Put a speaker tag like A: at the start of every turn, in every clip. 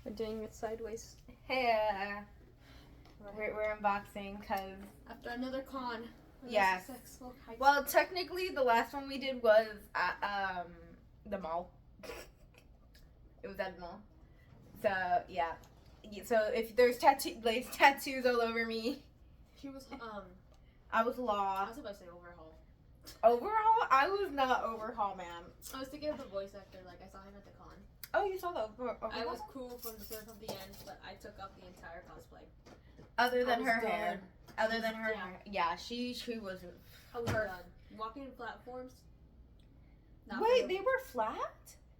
A: We're doing it sideways.
B: Hey, we're unboxing because
A: After another con.
B: Yes.
A: Successful heist.
B: well, technically the last one we did was at the mall. It was at the mall. So yeah. So if there's tattoos all over me,
A: She was
B: I was
A: I
B: lost.
A: was about to say overhaul.
B: Overhaul? I was not overhaul, ma'am.
A: I was thinking of the voice actor. Like I saw him at the con.
B: Oh, you saw the overhaul?
A: I was cool from the start of the end, but I took up the entire cosplay.
B: Other
A: I
B: than
A: was
B: her
A: done.
B: hair. Other than her
A: Yeah.
B: hair. Yeah, she was.
A: I was done. Walking in platforms. Not
B: Wait,
A: for
B: they were flat?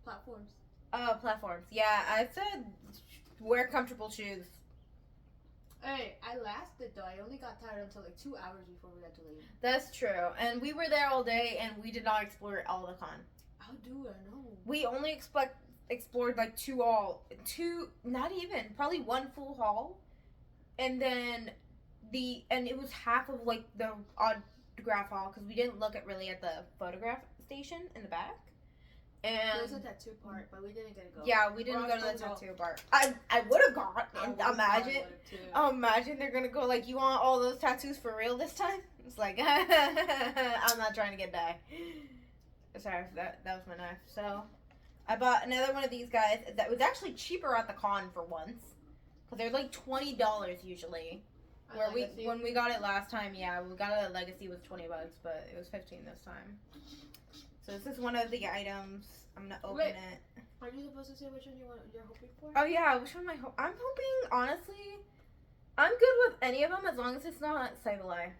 A: platforms.
B: Platforms. Yeah, I said wear comfortable shoes.
A: Hey, I lasted though. I only got tired until like 2 hours before we had to leave.
B: That's true. And we were there all day and we did not explore all the con.
A: How do I know?
B: We only explored like two, not even, probably one full hall. And then it was half of like the autograph hall because we didn't look at the photograph station in the back.
A: There was a
B: And
A: tattoo part, but we didn't get to go.
B: yeah, we didn't
A: Or
B: go
A: else
B: to the
A: we'll go.
B: tattoo part. I would have gone. And imagine.
A: Oh.
B: Imagine they're gonna go like, you want all those tattoos for real this time? It's like, I'm not trying to get dye. Sorry, that was my knife. So, I bought another one of these guys that was actually cheaper at the con for once. Because they're like $20 usually. When we got it last time, yeah, we got it at Legacy was $20, but it was $15 this time. So this is one of the items. I'm gonna open
A: Wait.
B: it.
A: Are you supposed to say which one you're hoping for?
B: Oh yeah, which one am I I'm hoping, honestly, I'm good with any of them as long as it's not Sableye.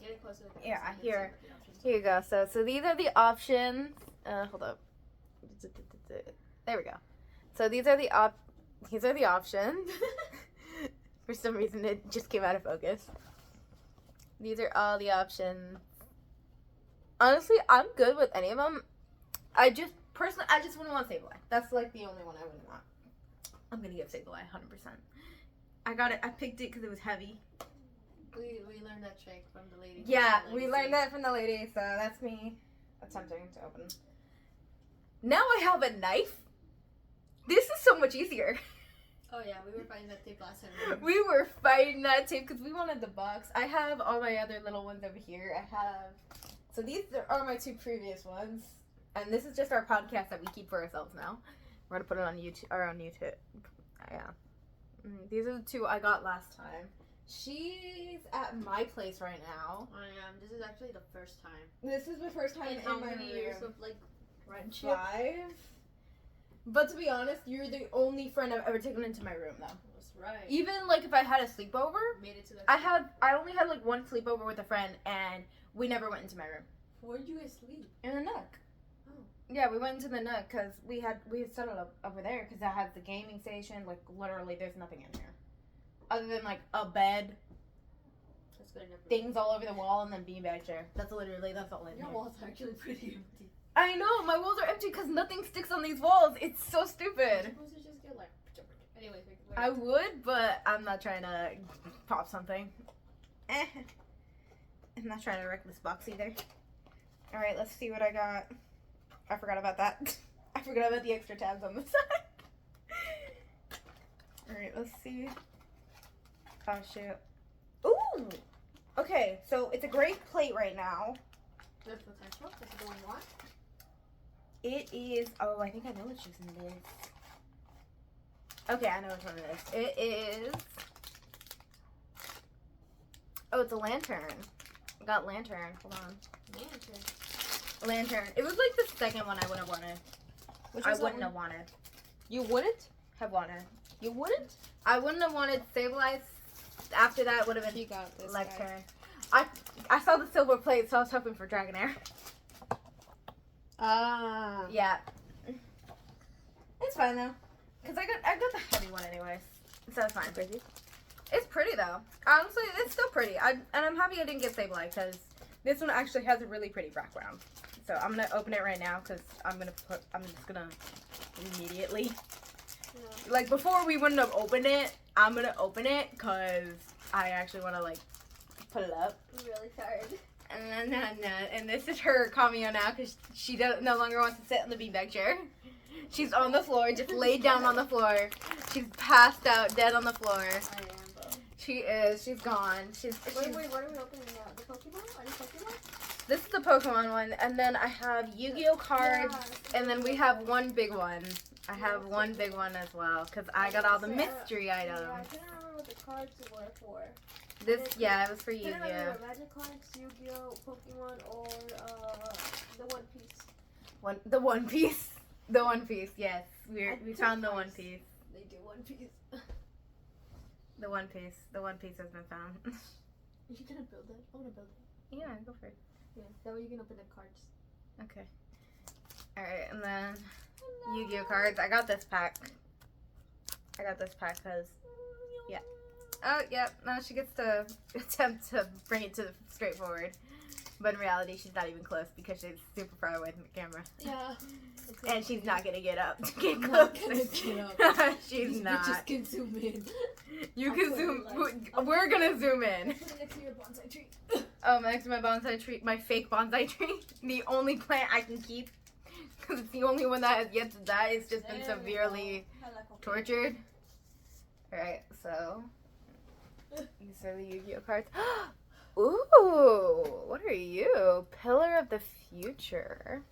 A: Get it closer.
B: Yeah,
A: so you can
B: here.
A: see what the options are.
B: Here you go. So these are the options. Hold up. There we go. So these are the options. For some reason, it just came out of focus. These are all the options. Honestly, I'm good with any of them. I just wouldn't want Sableye. That's like the only one I wouldn't want. I'm gonna get Sableye 100%. I got it. I picked it because it was heavy.
A: We learned that trick from the lady.
B: Yeah,
A: from
B: we
A: Legacy.
B: learned that from the lady, so that's me attempting to open. Now I have a knife. This is so much easier.
A: Oh yeah, we were fighting that tape last time.
B: We were fighting that tape because we wanted the box. I have all my other little ones over here. So these are my two previous ones. And this is just our podcast that we keep for ourselves now. We're going to put it on YouTube. Yeah. These are the two I got last time. She's at my place right now.
A: I am. This is actually the first time.
B: This is the first time
A: In
B: in
A: how
B: my
A: many
B: room.
A: years of like friendship?
B: 5. But to be honest, you're the only friend I've ever taken into my room, though.
A: That's right.
B: Even like if I had a sleepover,
A: Made it to that.
B: I only had like one sleepover with a friend, and we never went into my room.
A: Where did you guys sleep?
B: In the nook.
A: Oh.
B: Yeah, we went into the nook because we had set it up over there because that has the gaming station. Like literally, there's nothing in here other than like a bed,
A: That's good enough.
B: things all over the wall, and then beanbag chair. That's all in
A: Your
B: here.
A: walls are actually pretty empty.
B: I know my walls are empty because nothing sticks on these walls. It's so
A: You're
B: stupid.
A: supposed to just get like. Anyways,
B: I would, but I'm not trying to pop something. I'm not trying to wreck this box either. Alright, let's see what I got. I forgot about that. I forgot about the extra tabs on the side. Alright, let's see. Oh, shoot. Ooh! Okay, so it's a great plate right now.
A: There's potential. This is the one you want.
B: It is... Oh, I think I know which one it is. Okay, I know which one it is. It is... Oh, it's a lantern. I got lantern. Hold on. Lantern. It was like the second one I would have wanted.
A: Which
B: I
A: was that
B: wouldn't
A: one?
B: have wanted.
A: You wouldn't?
B: Have wanted.
A: You wouldn't?
B: I wouldn't have wanted Sableye. After that would have been
A: You got this.
B: Lectern. I saw the silver plate, so I was hoping for Dragonair.
A: Ah.
B: Yeah. It's fine though, cause I got the heavy one anyways, so it's fine.
A: Pretty.
B: It's pretty though. Honestly, it's still pretty. And I'm happy I didn't get Sableye because this one actually has a really pretty background. So I'm gonna open it right now because I'm just gonna immediately.
A: Yeah.
B: Like before we wouldn't have opened it. I'm gonna open it because I actually want to like put it up.
A: I'm really tired.
B: And this is her cameo now because she no longer wants to sit in the beanbag chair. She's on the floor, just laid down on the floor. She's passed out, dead on the floor.
A: I am, bro.
B: She is. She's gone. She's.
A: Wait, what are we opening now? The Pokemon? Are you Pokemon?
B: This is the Pokemon one, and then I have Yu-Gi-Oh cards, and then we have one big one. I have one big one as well, because I got all the mystery items.
A: Yeah, I couldn't remember what the cards were for.
B: This, yeah, it was for
A: I couldn't
B: Yu-Gi-Oh.
A: remember Magic cards, Yu-Gi-Oh, Pokemon, or the One Piece.
B: The One Piece. The One Piece, yes. We found the One Piece.
A: They do One Piece.
B: The One Piece. The One Piece has been found.
A: Are you gonna build it? I wanna build it.
B: Yeah, go for it.
A: Yeah, that way you can open the cards.
B: Okay. Alright, and then Yu-Gi-Oh cards. I got this pack. Because, yeah. Oh, yeah. Now she gets to attempt to bring it to the straightforward. But in reality, she's not even close because she's super far away from the camera.
A: Yeah.
B: And she's not gonna get up to get
A: Not
B: close.
A: gonna get up.
B: She's
A: These
B: not.
A: bitches can zoom in.
B: You
A: I'll
B: can
A: put
B: zoom.
A: it like-
B: We're gonna zoom in.
A: Put it next to your bonsai tree.
B: Next to my bonsai tree, my fake bonsai tree, the only plant I can keep, because it's the only one that has yet to die. It's just been
A: There we
B: severely
A: go. I like okay.
B: tortured. Alright, so these are the Yu-Gi-Oh cards. Ooh, what are you? Pillar of the Future.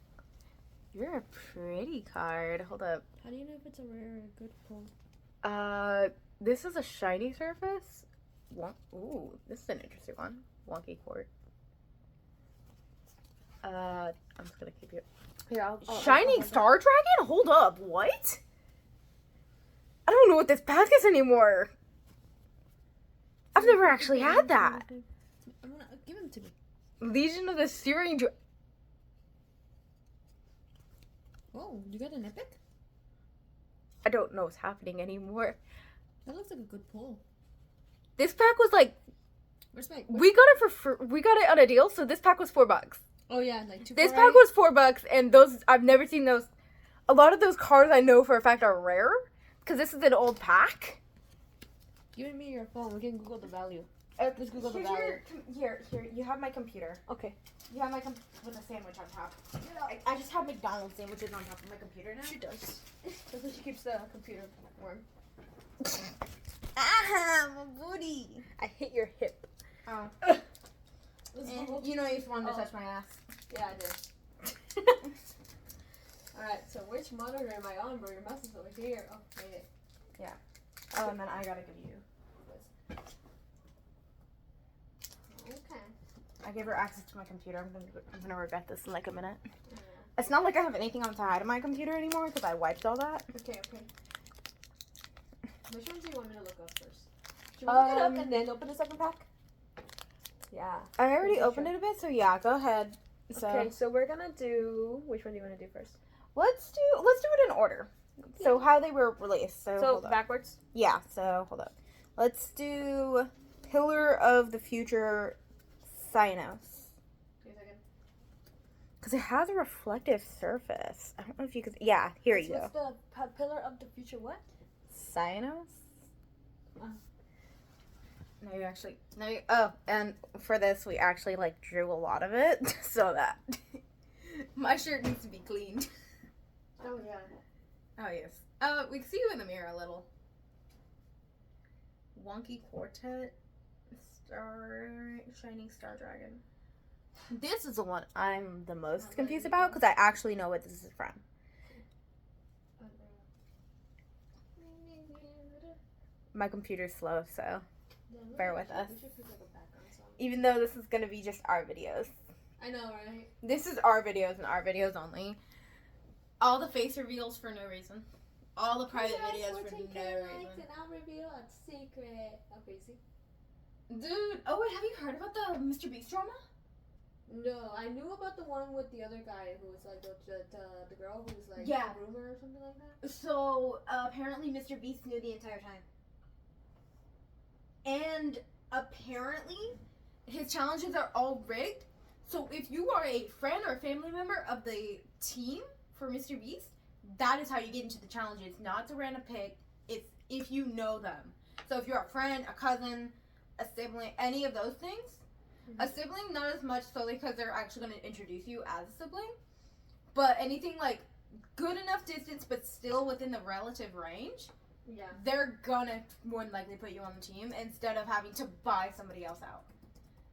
B: You're a pretty card. Hold up.
A: How do you know if it's a rare or a good pull?
B: This is a shiny surface. Ooh, this is an interesting one. Wonky Court. I'm just gonna keep it.
A: Here,
B: Shining Star Dragon? Hold up, what? I don't know what this pack is anymore. I've never actually had that.
A: I'm gonna give him to me.
B: Legion of the Searing Dragon.
A: Oh, you got an epic?
B: I don't know what's happening anymore.
A: That looks like a good pull.
B: This pack was like,
A: Where's my?
B: we got it for we got it on a deal, so this pack was $4.
A: Oh yeah, like two.
B: This pack was $4, and those I've never seen those. A lot of those cards I know for a fact are rare, because this is an old pack.
A: Give me your phone. We can Google the value. Let's Google the value.
B: Here, you have my computer.
A: Okay.
B: You have my with a sandwich on top. I just have McDonald's sandwiches on top of my computer now.
A: She does. That's what she keeps the computer warm.
B: Ah, my booty. I hit your hip. Oh. You know you just wanted to touch my ass.
A: Yeah, I did. Alright, so which monitor am I on, bro? Your mouse is over here. Oh, made it.
B: Oh, and then I gotta give you this.
A: Okay.
B: I gave her access to my computer. I'm gonna regret this in like a minute. It's not like I have anything on the side of my computer anymore because I wiped all that.
A: Okay. Which ones do you want me to look up first? Should we look it up and then open the second pack? Yeah.
B: I already opened it a bit, so yeah, go ahead. So
A: Okay, so we're gonna do. Which one do you want to do first?
B: let's do it in order. So how they were released. So hold up.
A: backwards.
B: Yeah, so hold up. Let's do Pillar of the Future Cynos. Because it has a reflective surface. I don't know if you could. Yeah, here you go.
A: What's the pillar of the future? What?
B: Cynos? No, you actually. No, oh, and for this, we actually like drew a lot of it so that my shirt needs to be cleaned.
A: Oh yeah.
B: Oh, yes. We can see you in the mirror a little. Wonky Quartet. Shining Star Dragon. This is the one I'm the most confused about because I actually know what this is from. My computer's slow, so bear with us. Even though this is going to be just our videos.
A: I know, right?
B: This is our videos and our videos only. All the face reveals for no reason. All the private videos for no reason.
A: And I'll reveal a secret. Oh, crazy.
B: Dude, oh wait, have you heard about the Mr. Beast drama?
A: No, I knew about the one with the other guy who was like the girl who was like
B: Yeah.
A: a groomer or something like that.
B: So, apparently Mr. Beast knew the entire time. And apparently, his challenges are all rigged. So if you are a friend or a family member of the team for Mr. Beast, that is how you get into the challenges. Not to random pick. It's if you know them. So if you're a friend, a cousin, a sibling, any of those things. A sibling, not as much solely because they're actually going to introduce you as a sibling. But anything like good enough distance, but still within the relative range,
A: Yeah.
B: they're gonna more than likely put you on the team instead of having to buy somebody else out.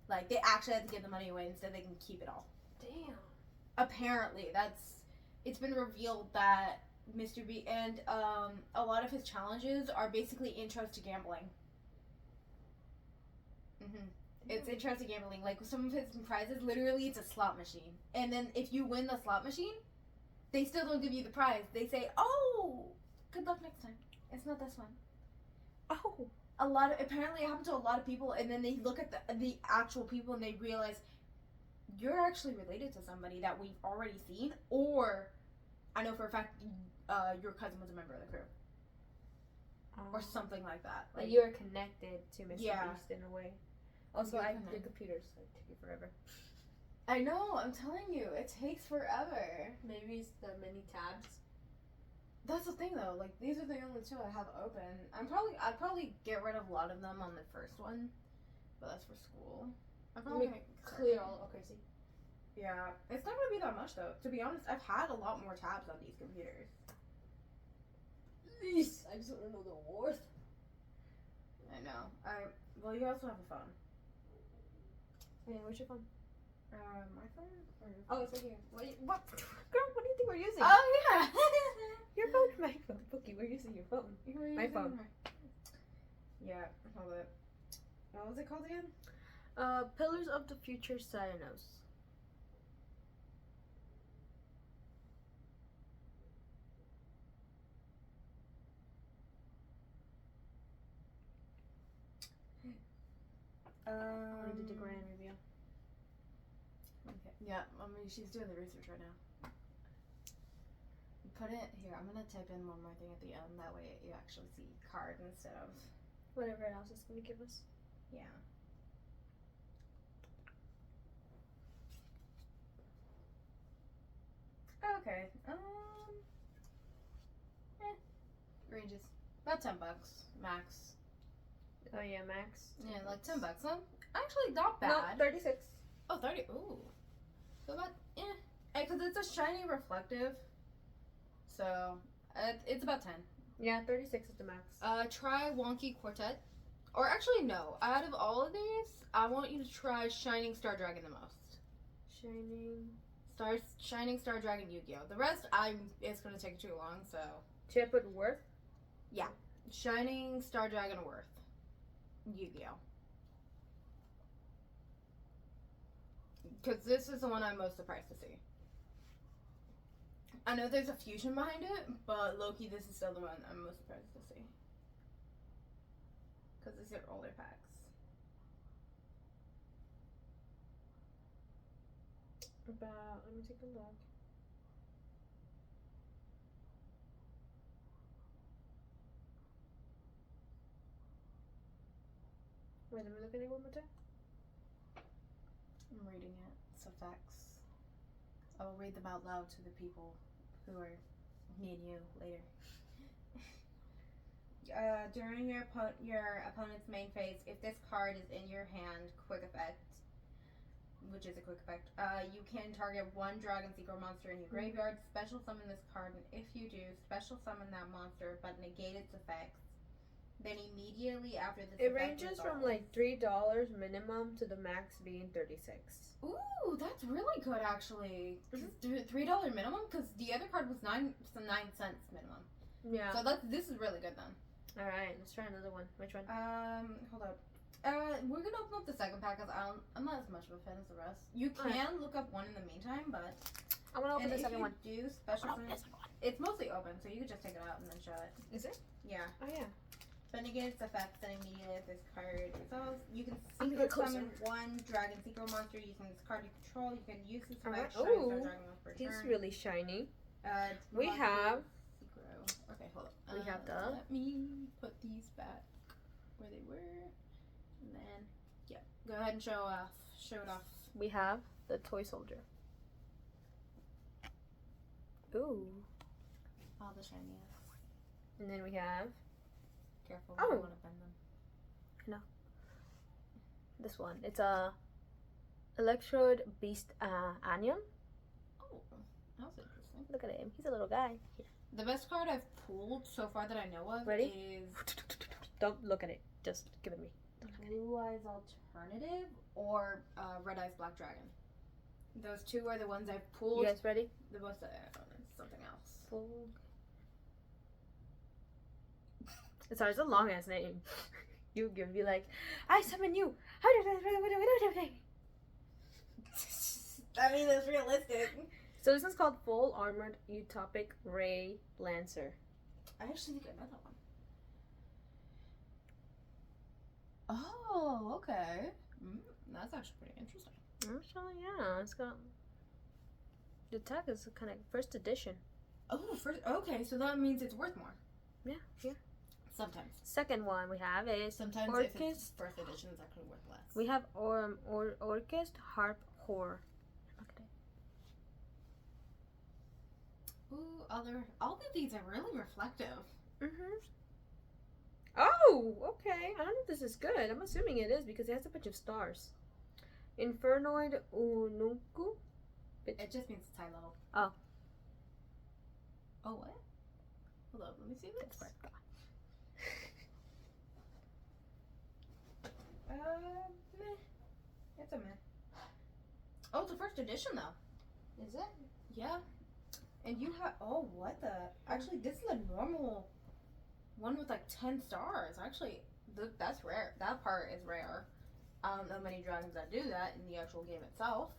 B: Like, they actually have to give the money away instead they can keep it all.
A: Damn.
B: Apparently, it's been revealed that Mr. B and a lot of his challenges are basically intros to gambling. It's intros to gambling. Like, some of his prizes, literally, it's a slot machine. And then if you win the slot machine, they still don't give you the prize. They say, "Oh, good luck next time. It's not this one."
A: Oh.
B: Apparently it happened to a lot of people, and then they look at the actual people and they realize you're actually related to somebody that we've already seen, or I know for a fact your cousin was a member of the crew. Or something like that.
A: Like, you are connected to Mr.
B: Yeah.
A: Beast in a way. Also,
B: You're
A: the
B: connected.
A: computers like take forever.
B: I know, I'm telling you, it takes forever.
A: Maybe it's the many tabs.
B: That's the thing though, like these are the only two I have open. I'd probably get rid of a lot of them on the first one, but that's for school. I'm probably gonna
A: Clear all. Okay, see.
B: Yeah, it's not gonna be that much though. To be honest, I've had a lot more tabs on these computers.
A: Jeez, I just want to know the worth.
B: I know. Well, you also have a phone.
A: Yeah, where's your phone?
B: My phone. Or your
A: Oh, it's right here. What? Girl, what do you think we're using?
B: Oh yeah.
A: Your phone, my phone. Bookie, we're using your phone. My phone.
B: Yeah, hold it. What was it called again?
A: Pillars of the Future Cyanos. Or did the grand reveal?
B: Okay. Yeah, she's doing the research right now. Put it here. I'm gonna type in one more thing at the end. That way you actually see card instead of
A: Whatever else it's gonna give us.
B: yeah. Okay. Ranges about $10 max.
A: Oh yeah, Max.
B: Yeah, like $10. Huh? Actually, not bad.
A: No, 36.
B: Oh, 30. Ooh. So about because it's a shiny reflective. So it's about 10.
A: Yeah, 36 is the max.
B: Try Wonky Quartet. Or actually, no. Out of all of these, I want you to try Shining Star Dragon the most. Shining Star Dragon Yu-Gi-Oh! The rest, it's gonna take too long. So
A: Should I put worth?
B: Shining Star Dragon Worth Yu-Gi-Oh! Because this is the one I'm most surprised to see. I know there's a fusion behind it, but low-key, this is still the one I'm most surprised to see. Because these are older packs.
A: Let me take a look. Wait, let me look at it one more time.
B: I'm reading it. It's effects. I will read them out loud to the people who are me and you later. During your opponent's main phase, if this card is in your hand, quick effect, which is a quick effect, you can target one Dragon Secret monster in your graveyard, special summon this card, and if you do, special summon that monster, but negate its effects. Then immediately after this
A: It
B: effect
A: ranges
B: resolves-
A: from like $3 minimum to the max being 36.
B: Ooh, that's really good actually. $3 minimum, because the other card was 9 cents minimum.
A: Yeah.
B: So this is really good then.
A: All right, let's try another one. Which one?
B: Hold up. We're gonna open up the second pack because I'm not as much of a fan as the rest. You can
A: Alright.
B: look up one in the meantime, but
A: I'm gonna open
B: and
A: the second one.
B: if you do special summon, it's mostly open, so you can just take it out and then show it.
A: Is it?
B: Yeah.
A: Oh yeah.
B: But again, its effects and immediately if this card resolves, you can
A: I'm
B: secret
A: closer.
B: summon one Dragon Secret monster using this card you control. You can use this
A: Alright.
B: effect. Shining Star
A: Ooh,
B: Dragon monster per
A: He's
B: turn.
A: really shiny. We
B: monster
A: have-
B: Secret. Okay, hold up.
A: We have the-
B: Let me put these back where they were, and then go ahead and show it off.
A: We have the toy soldier. Ooh.
B: All the shiniest.
A: And then we have
B: Careful,
A: Oh.
B: you don't want to bend them.
A: this one. It's a Electrode Beast Anion.
B: Oh, that was interesting.
A: interesting.
B: Look at him. He's a little guy.
A: The best card I've pulled so far that I know of
B: Ready?
A: is
B: Don't look at it. Just give it to me.
A: Blue Eyes Alternative or Red Eyes Black Dragon. Those two are the ones I've pulled.
B: You guys ready?
A: The most it's something else.
B: Sorry, it's a long ass name. You'd be like, I summon you.
A: I mean, it's realistic.
B: So this is called Full Armored Utopic Ray Lancer.
A: I actually think I know that one. Oh, okay. That's actually pretty interesting.
B: Actually, yeah, it's got. The attack is kind of first edition.
A: Oh, okay, so that means it's worth more.
B: Yeah, yeah.
A: Sometimes.
B: Second one we have is
A: Sometimes if it's first edition, it's actually worth less.
B: we have Orchest Harp Horror. Look at it.
A: Ooh, all of these are really reflective.
B: Mhm. Oh, okay. I don't know if this is good. I'm assuming it is because it has a bunch of stars. Infernoid Unuku.
A: It just means it's high level.
B: Oh.
A: Oh, what? Hold up, let me see this. Meh. It's a meh. Oh, it's a first edition though.
B: Is it?
A: Yeah. And you have, oh, what the? Actually, this is a normal one with like 10 stars. Actually, that's rare. That part is rare. I don't know many dragons that do that in the actual game itself.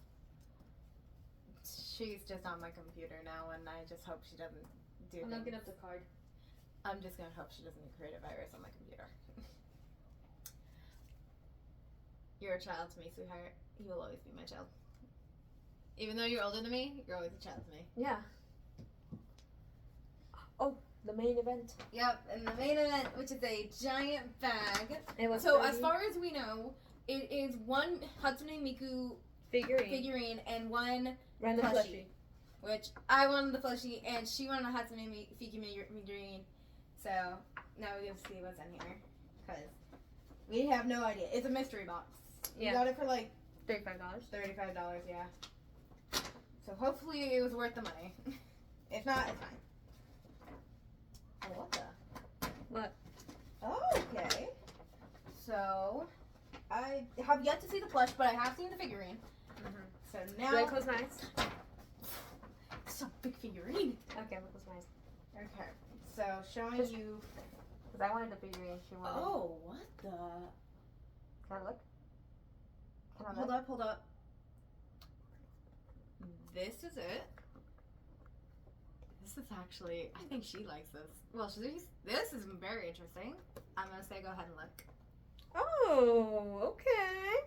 A: She's just on my computer now, and I just hope she doesn't do
B: I'm
A: things.
B: looking up the card.
A: I'm just gonna hope she doesn't create a virus on my computer. You're a child to me, sweetheart. You will always be my child. Even though you're older than me, you're always a child to me.
B: Yeah. Oh, the main event.
A: Yep, and the main event, which is a giant bag.
B: It was
A: So as far as we know, it is one Hatsune Miku figurine and one
B: random
A: plushie. Which I wanted the plushie and she wanted a Hatsune Miku figurine. So now we get to see what's in here. Because we have no idea. It's a mystery box.
B: Yeah.
A: We got it for like
B: $35.
A: $35, yeah. So hopefully it was worth the money. If not, it's fine. Oh, what the?
B: What?
A: Okay. So, I have yet to see the plush, but I have seen the figurine.
B: Mm-hmm.
A: So
B: Do
A: now...
B: I close my eyes?
A: It's a big figurine.
B: Okay, I'm gonna close my eyes.
A: Okay. So, showing you...
B: Because I wanted the figurine. She wanted.
A: Oh, what the...
B: Can I look? Can I
A: Hold up. This is it. This is actually... I think she likes this. Well, this is very interesting. I'm going to say go ahead and look.
B: Oh, okay.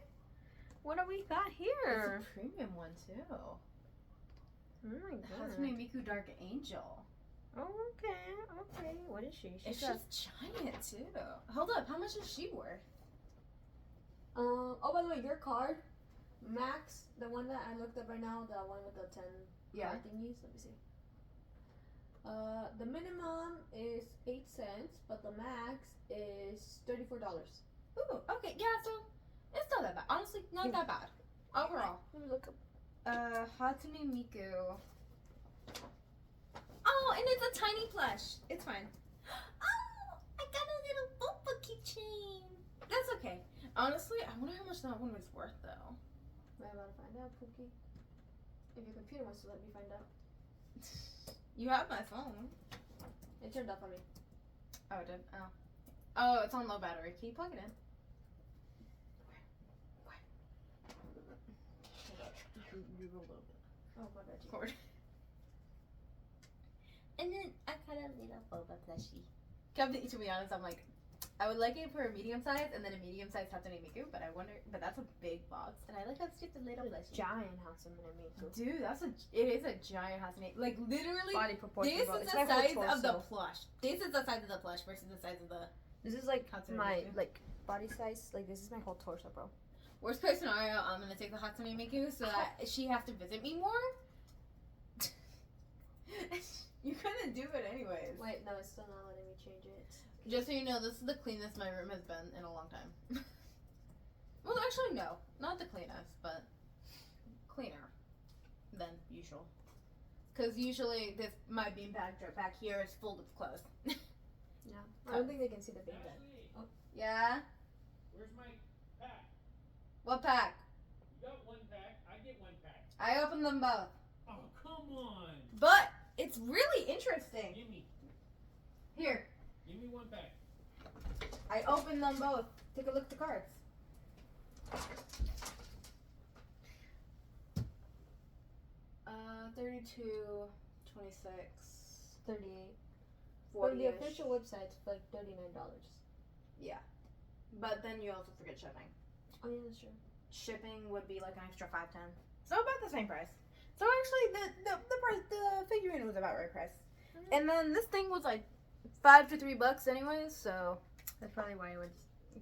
B: What do we got here?
A: It's a premium one, too.
B: Oh my god.
A: Hatsune Miku Dark Angel.
B: Oh, okay. What is she?
A: It's just giant, too. Hold up. How much is she worth?
B: Oh, by the way, your card, Max, the one that I looked up right now, the one with the 10 card thingies. Let me see. The minimum is 8 cents, but the max is $34.
A: Ooh, okay. Yeah, so it's not that bad. Honestly, not that bad. Overall.
B: Let me look up.
A: Hatsune Miku. Oh, and it's a tiny plush. It's fine. Oh, I got a little Boba keychain. That's okay. Honestly, I wonder how much that one was worth, though.
B: I'm about to find out, Pookie. If your computer wants to let me find out.
A: You have my phone.
B: It turned off on me.
A: Oh, it did? Oh. Oh, it's on low battery. Can you plug it in? Where? You rolled over.
B: Oh, my bad.
A: Cord. And then I got a little Boba plushie. To be honest, I'm like, I would like it for a medium size and then a medium size Hatsune Miku, but that's a big box, and I like how it's just a little plushie.
B: Giant Hatsune Miku.
A: Dude, it is a giant Hatsune. Like literally,
B: Body proportion.
A: this is the size of the plush. This is the size of the plush versus the size of the.
B: This is like
A: Hatsune
B: my
A: Miku.
B: body size. Like this is my whole torso, bro.
A: Worst case scenario, I'm gonna take the Hatsune Miku so that she has to visit me more. You're gonna do it anyways.
B: Wait, no, it's still not letting me change it.
A: Just so you know, this is the cleanest my room has been in a long time. Well, actually, no. Not the cleanest, but cleaner than usual. Because usually my beanbag back here is full of clothes.
B: Yeah. I don't think they can see the beanbag.
C: Ashley,
A: Yeah?
C: where's my pack?
A: What pack?
C: You got one pack. I get one pack.
A: I opened them both.
C: Oh, come on.
A: But it's really interesting.
C: Give me
A: Here,
C: one pack.
A: I opened them both. Take a look at the cards. 32, 26,
B: 38.
A: 40.
B: On the official website, it's like $39.
A: Yeah. But then you also forget shipping.
B: Oh yeah, that's true.
A: Shipping would be like an extra $5.10. So about the same price. So actually the price, the figurine was about right price. And then this thing was like $5 to $3 anyways, so
B: That's probably why it was.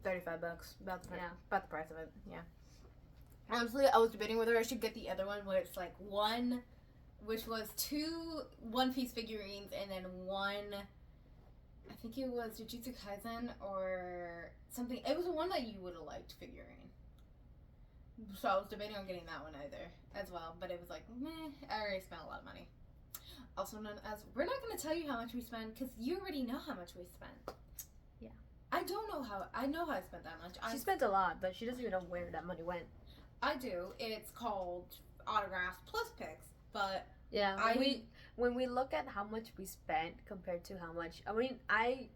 A: $35. About the
B: Yeah.
A: about the price of it. Yeah. Honestly, I was debating whether I should get the other one, where it's like which was 2 one-piece figurines and then one. I think it was Jujutsu Kaisen or something. It was one that you would have liked figurine. So I was debating on getting that one either as well, but it was like, meh, I already spent a lot of money. Also known as, we're not going to tell you how much we spend because you already know how much we spent.
B: Yeah.
A: I don't know how, I know how I spent that much.
B: She spent a lot, but she doesn't even know where that money went.
A: I do. It's called autographs plus pics, but
B: Yeah. When we look at how much we spent compared to how much, I mean,
A: hers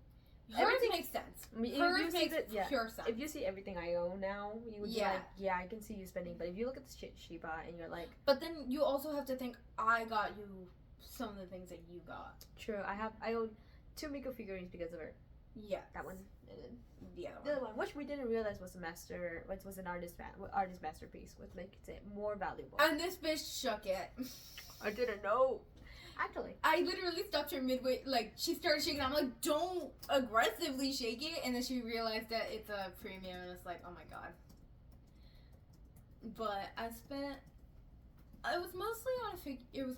B: everything-
A: makes sense.
B: I mean, if
A: Hers
B: you see
A: makes
B: that- yeah.
A: pure sense.
B: if you see everything I own now, you would
A: Yeah.
B: be like, yeah, I can see you spending. But if you look at the Shiba and you're like,
A: But then you also have to think, I got you some of the things that you got.
B: true, I own 2 Miko figurines because of her.
A: Yeah.
B: That one. And then
A: The other
B: the
A: one.
B: other one, which we didn't realize was an artist masterpiece, which makes it more valuable.
A: And this bitch shook it.
B: I didn't know. Actually,
A: I literally stopped her midway. Like, she started shaking. I'm like, don't aggressively shake it. And then she realized that it's a premium. And it's like, oh my god. But I spent. It was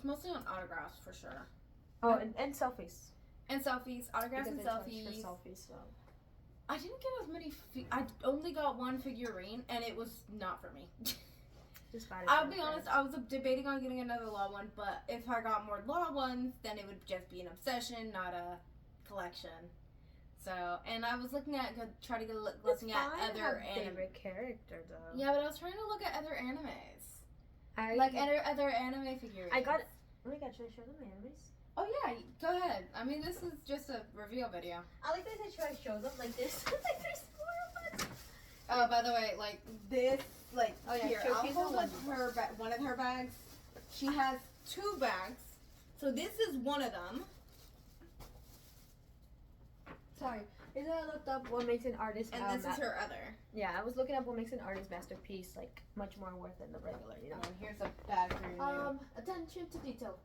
A: mostly on autographs for sure.
B: oh, and selfies.
A: And selfies, autographs and
B: Because they charge
A: selfies.
B: for selfies. So.
A: I didn't get as many. I only got one figurine, and it was not for me.
B: Just buy it
A: I'll
B: for
A: be
B: your
A: honest.
B: friends.
A: I was debating on getting another law one, but if I got more law ones, then it would just be an obsession, not a collection. So, and I was looking at looking at other anime.
B: favorite character though.
A: Yeah, but I was trying to look at other animes,
B: I
A: like other anime figurines.
B: I got. Oh my god, should I show them my animes?
A: Oh yeah, go ahead. I mean, this is just a reveal video.
B: I like that I try to show them like this. Like there's 4 of us.
A: Oh, by the way, like this, like
B: Oh, yeah,
A: here,
B: showcase
A: I'll hold
B: the
A: up one of her bags. She has 2 bags, so this is one of them.
B: Sorry. Is that I looked up what makes an artist
A: And this is her other.
B: Yeah, I was looking up what makes an artist masterpiece like much more worth than the regular, you know.
A: And here's a bag for you.
B: Attention to detail.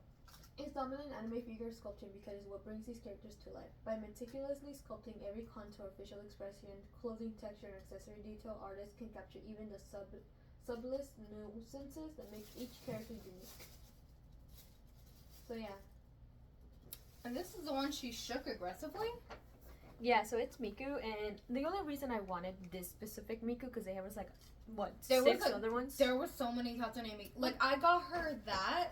B: Is dominant anime figure sculpting because it's what brings these characters to life. By meticulously sculpting every contour, facial expression, clothing texture, and accessory detail, artists can capture even the subtlest nuances that make each character unique. So yeah.
A: And this is the one she shook aggressively.
B: Yeah, so it's Miku, and the only reason I wanted this specific Miku because they have was like what
A: There
B: 6
A: was
B: other ones.
A: There were so many Katsune Miku. Like, I got her that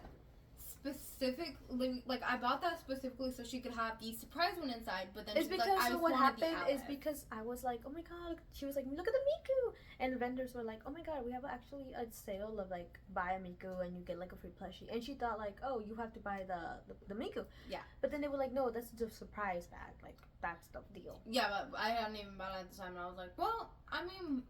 A: specifically, like, I bought that specifically so she could have the surprise one inside, but then
B: It's
A: she was
B: because
A: like, I
B: so
A: just
B: what
A: wanted the
B: happened is
A: outfit.
B: because I was like, oh my god, she was like, look at the Miku, and the vendors were like, oh my god, we have actually a sale of like buy a Miku and you get like a free plushie, and she thought like, oh, you have to buy the Miku.
A: Yeah.
B: But then they were like, no, that's the surprise bag, like that's the deal.
A: Yeah, but I hadn't even bought it at the time, and I was like, well, I mean,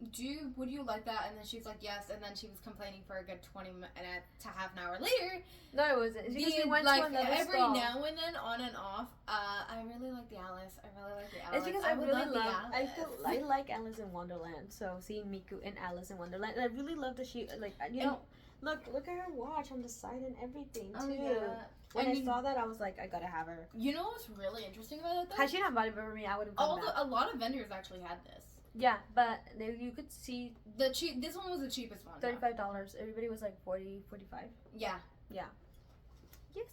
A: would you like that? And then she's like, yes, and then she was complaining for a good 20 minutes to half an hour later.
B: No, it wasn't. It's because we went
A: like,
B: to another
A: every
B: stall.
A: now and then, on and off, I really like the Alice. I really like the Alice.
B: It's because I
A: would
B: really
A: the
B: love.
A: Alice.
B: I like Alice in Wonderland. So seeing Miku in Alice in Wonderland, and I really love that she like you know. Look at her watch on the side and everything too.
A: Oh, yeah.
B: When
A: And
B: I saw that, I was like, I gotta have her.
A: You know what's really interesting about it, though?
B: Had she not bought it for me, I would have gone back.
A: A lot of vendors actually had this.
B: Yeah, but you could see
A: This one was the cheapest one. though.
B: $35. Everybody was like 40, 45.
A: Yeah.
B: Yes.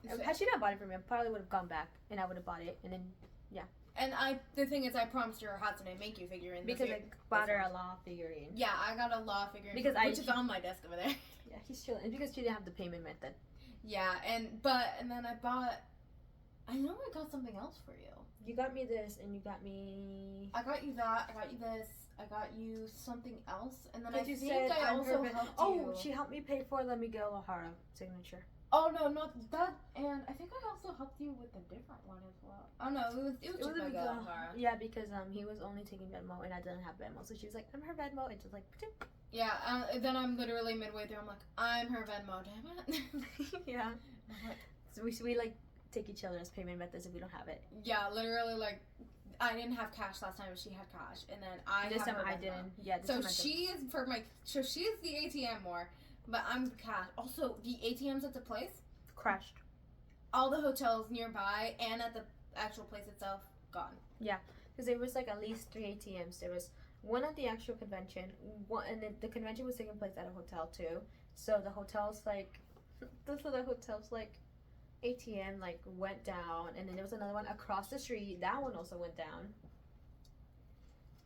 A: So-
B: Had she not bought it for me, I probably would have gone back and I would have bought it, and then
A: And the thing is, I promised her a Hatsune Miku figurine.
B: because I bought her a law figurine.
A: Yeah, I got a law figurine.
B: Because
A: which is on my desk over there.
B: Yeah, he's chilling. It's because she didn't have the payment method.
A: Yeah, and then I know I got something else for you.
B: You got me this, and you got me.
A: I got you that. I got you this. I got you something else, and then
B: But
A: I
B: you
A: think
B: said
A: I
B: I'm
A: also
B: her
A: helped
B: Oh,
A: you.
B: she helped me pay for the Miguel O'Hara signature.
A: Oh no, not that. And I think I also helped you with a different one as well. Oh no, it was just
B: a
A: Miguel O'Hara.
B: Yeah, because he was only taking Venmo, and I didn't have Venmo, so she was like, "I'm her Venmo," and just like,
A: Yeah. Then I'm literally midway through. I'm like, I'm her Venmo. Damn it.
B: yeah.
A: I'm like,
B: So we like take each other's payment methods if we don't have it.
A: yeah, literally like. I didn't have cash last time, but she had cash, and then
B: This
A: have
B: time
A: her
B: I
A: Venmo.
B: didn't. Yeah. This
A: So
B: time
A: she is the ATM more, but I'm the cash. Also, the ATMs at the place,
B: crashed.
A: all the hotels nearby, and at the actual place itself, gone.
B: Because there was like at least 3 ATMs. There was one at the actual convention, one, and the convention was taking place at a hotel too. So the hotel's like, ATM like went down, and then there was another one across the street. That one also went down,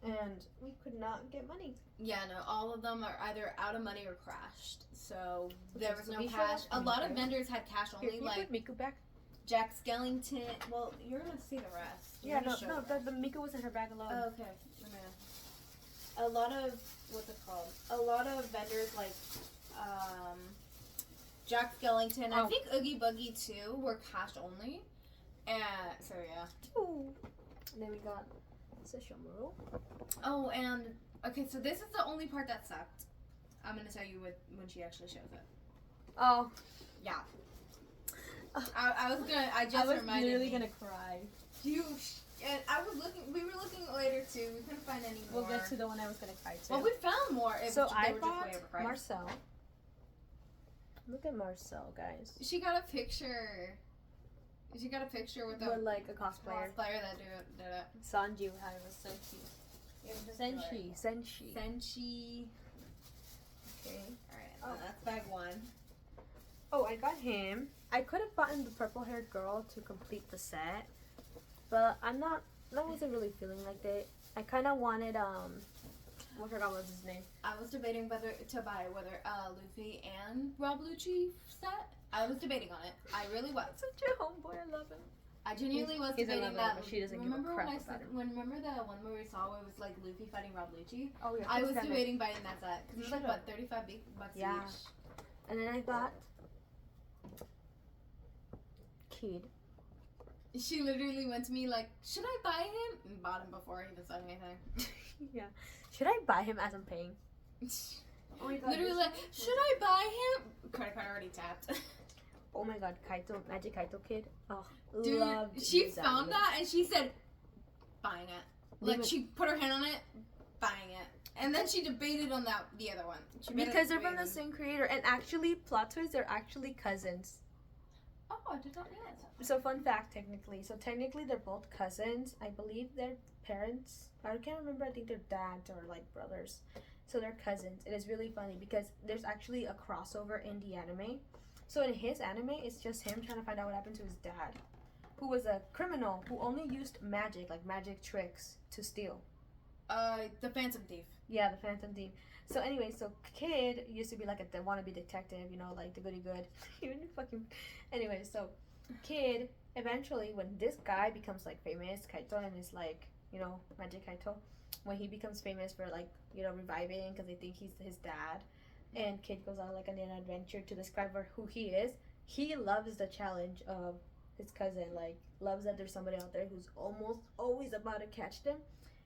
B: and we could not get money.
A: Yeah, no, all of them are either out of money or crashed. So there was
B: so
A: no
B: we
A: cash.
B: should-
A: A lot of vendors had cash
B: Here,
A: only,
B: can you
A: like
B: put Miku back?
A: Jack Skellington. Well, you're gonna see the rest. You're
B: Yeah,
A: gonna
B: no,
A: show
B: no,
A: the rest.
B: the Miku was in her bag alone.
A: Oh, okay. A lot of what's it called? A lot of vendors like Jack Skellington. I
B: Oh.
A: think Oogie Boogie too were cash only. And so yeah.
B: Ooh. And then we got Sesshomaru.
A: Oh, and okay, so this is the only part that sucked. I'm gonna tell you when she actually shows it.
B: Oh,
A: Yeah. I was gonna. I just
B: I was
A: reminded
B: literally
A: me.
B: gonna cry.
A: You. And I was looking. We were looking later too. We couldn't find any more.
B: We'll get to the one I was gonna cry to.
A: Well, we found more.
B: So
A: they
B: I
A: were just
B: got
A: way overpriced.
B: Marcel. Look at Marcel, guys.
A: She got a picture. She got a picture with a
B: With like a cosplayer.
A: cosplayer that did it.
B: Sanji, how it was Senshi.
A: It was just like-
B: Senshi.
A: Senshi.
B: Okay.
A: Alright,
B: Oh.
A: that's bag one.
B: Oh, I got him. I could have gotten the purple-haired girl to complete the set, but I wasn't really feeling like that. I kind of wanted I forgot what was his name.
A: I was debating whether Luffy and Rob Lucci set. I was debating on it. I really was.
B: Such a homeboy, I love him.
A: I genuinely was
B: he's a
A: debating
B: lover,
A: that.
B: but she doesn't give a
A: remember
B: crap
A: when
B: about him.
A: remember the one where we saw where it was like Luffy fighting Rob Lucci?
B: Oh yeah.
A: I was
B: forgot it.
A: debating buying that set because it was like
B: Should've.
A: what $35
B: Yeah.
A: each.
B: And then I got Kid.
A: She literally went to me like, "Should I buy him?" And bought him before I even said anything.
B: Yeah. Should I buy him as I'm paying? Oh my god.
A: Literally like, "Should I buy him?" Credit card already tapped.
B: Oh my god, Kaito, Magic Kaito Kid. Oh,
A: Dude,
B: loved
A: she
B: this
A: found
B: anime.
A: that and she said, "Buying it." Like
B: Leave it-
A: she put her hand on it, buying it, and then she debated on the other one. She made
B: Because
A: it
B: they're from the
A: weird.
B: same creator, and actually, plot twist, they're actually cousins.
A: Oh, I did not realize that.
B: So fun fact, technically. So technically, they're both cousins. I believe their parents. I can't remember. I think they're dads or like brothers. So they're cousins. It is really funny because there's actually a crossover in the anime. So in his anime, it's just him trying to find out what happened to his dad, who was a criminal who only used magic, like magic tricks, to steal.
A: The Phantom Thief.
B: Yeah, the Phantom Thief. So anyway, so Kid used to be like a wannabe detective, you know, like the goody good. Even fucking. Anyway, so Kid eventually, when this guy becomes like famous, Kaito, and is like, you know, Magic Kaito, when he becomes famous for like, you know, reviving because they think he's his dad, and Kid goes on like an adventure to discover who he is. He loves the challenge of his cousin, like loves that there's somebody out there who's almost always about to catch them,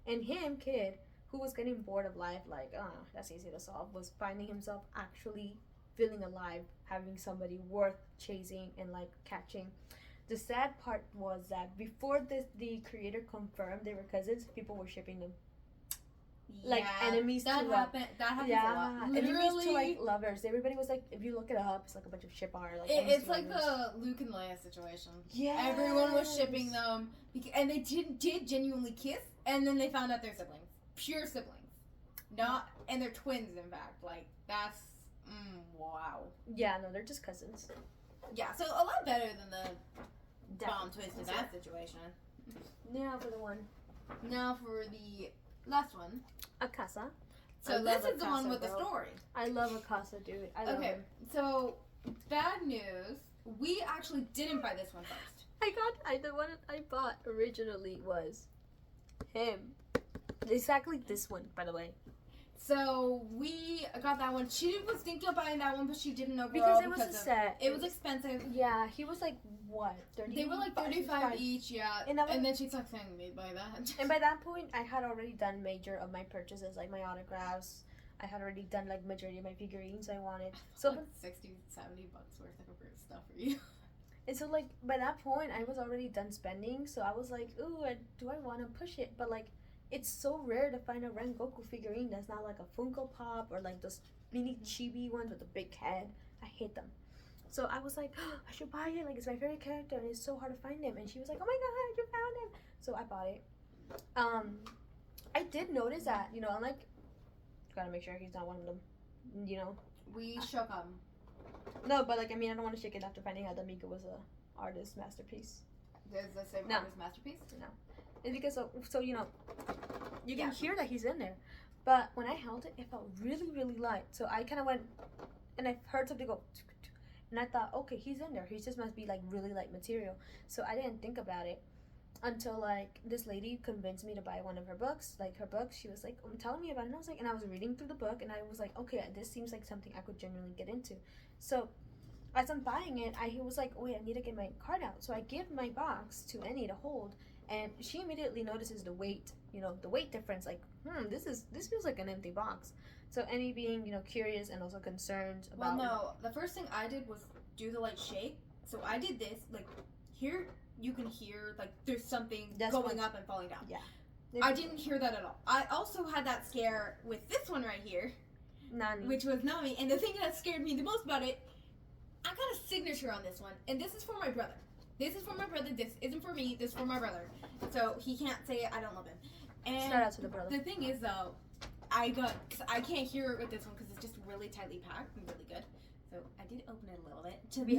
B: and him, Kid, who was getting bored of life, like, that's easy to solve, was finding himself actually feeling alive, having somebody worth chasing and like catching. The sad part was that before the creator confirmed they were cousins, people were shipping them. Like, enemies
A: that
B: to love.
A: happened. That happens a lot.
B: enemies
A: Literally,
B: to like lovers. Everybody was like, if you look it up, it's like a bunch of ship art. Like,
A: it's like the Luke and Leia situation.
B: yeah.
A: Everyone was shipping them, and they did genuinely kiss, and then they found out they're siblings, pure siblings, and they're twins. In fact, like that's wow.
B: Yeah, no, they're just cousins.
A: Yeah, so a lot better than the bomb twist in that situation.
B: Now for the one,
A: Now for the last one.
B: Akasa.
A: So
B: I
A: this
B: love
A: is the one
B: Akasa,
A: with the
B: bro.
A: story.
B: I love Akasa, dude. I love
A: Okay,
B: him.
A: so bad news. we actually didn't buy this one first.
B: The one I bought originally was him. Exactly this one, by the way.
A: So we got that one. She was thinking of buying that one, but she didn't overall
B: Because it was a set.
A: It was expensive.
B: Yeah, he was like, what? 30?
A: They were like 35 each, yeah.
B: And
A: And then she's like saying me buy that.
B: And by that point, I had already done major of my purchases, like my autographs. I had already done like majority of my figurines I wanted. So
A: like 60, 70 bucks worth of stuff for you.
B: and so like by that point, I was already done spending. So I was like, ooh, do I want to push it? But like, it's so rare to find a Rengoku figurine that's not like a Funko Pop or like those mini chibi ones with a big head. I hate them. So I was like, oh, I should buy it. Like, it's my favorite character and it's so hard to find him. And she was like, oh my god, you found him. So I bought it. I did notice that, you know, I'm like, gotta make sure he's not one of them, you know.
A: We shook him.
B: No, but like, I mean, I don't want to shake it after finding out that Mika was a artist masterpiece.
A: There's the same
B: No.
A: artist masterpiece?
B: No. It's because, so you know, you can hear that he's in there. But when I held it, it felt really, really light. So I kind of went, and I heard something go, and I thought, okay, he's in there. He just must be like really light material. So I didn't think about it until like this lady convinced me to buy one of her books. Like her book, she was like, telling me about it. And I was like, and I was reading through the book, and I was like, okay, this seems like something I could genuinely get into. So as I'm buying it, I was like, wait, I need to get my card out. So I give my box to Annie to hold, and she immediately notices the weight, you know, the weight difference. Like, this feels like an empty box. So Annie being, you know, curious and also concerned about.
A: Well, no, the first thing I did was do the like shake. So I did this, like here you can hear like there's something going up and falling down.
B: Yeah.
A: I didn't hear that at all. I also had that scare with this one right here,
B: Nani.
A: which was Nami. And the thing that scared me the most about it, I got a signature on this one, and this is for my brother. This is for my brother. This isn't for me. This is for my brother. So he can't say I don't love him. And
B: shout out to the brother.
A: the thing is though, cause I can't hear it with this one because it's just really tightly packed and really good. So I did open it a little bit.
B: We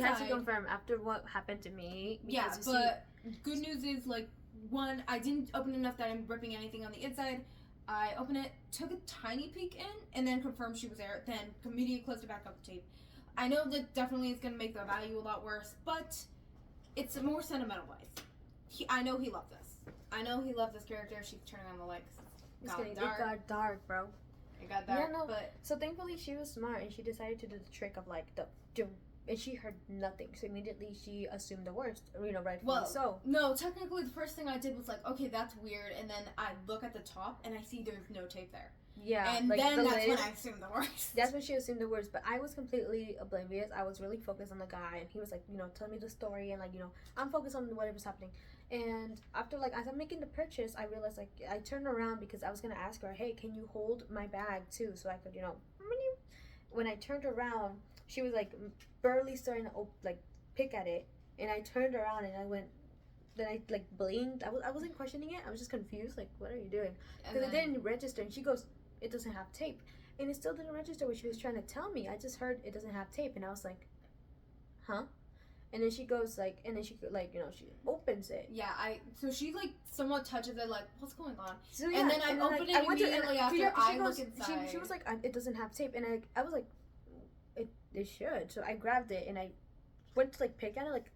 B: had to confirm after what happened to me.
A: Yeah, but good news is like one, I didn't open enough that I'm ripping anything on the inside. I opened it, took a tiny peek in, and then confirmed she was there. Then immediately closed it back up with tape. I know that definitely is gonna make the value a lot worse, but it's more sentimental wise. I know he loves this. I know he loves this character. She's turning on the lights.
B: It got dark, bro.
A: It got dark.
B: Yeah, no.
A: But
B: So thankfully she was smart and she decided to do the trick of like the doom, and she heard nothing. So immediately she assumed the worst. You know, rightfully so.
A: no, technically the first thing I did was like, okay, that's weird, and then I look at the top and I see there's no tape there.
B: Yeah,
A: and
B: like
A: then
B: the
A: that's
B: lid,
A: when I assumed the worst.
B: That's when she assumed the worst. But I was completely oblivious. I was really focused on the guy, and he was like, you know, tell me the story, and like, you know, I'm focused on whatever's happening. And after like as I'm making the purchase, I realized like I turned around because I was gonna ask her, hey, can you hold my bag too, so I could, you know. When I turned around, she was like barely starting to like pick at it, and I turned around and I went. Then I like blinked. I wasn't questioning it. I was just confused. Like, what are you doing? Because it didn't register. And she goes, it doesn't have tape, and it still didn't register what she was trying to tell me. I just heard it doesn't have tape, and I was like, huh? And then she goes like, and then she like, you know, she opens it.
A: Yeah, so she like somewhat touches it, like, what's going on?
B: So yeah,
A: and then I opened it immediately after I look inside.
B: She was like, it doesn't have tape, and I was like, it should. So I grabbed it and I went to like pick at it, like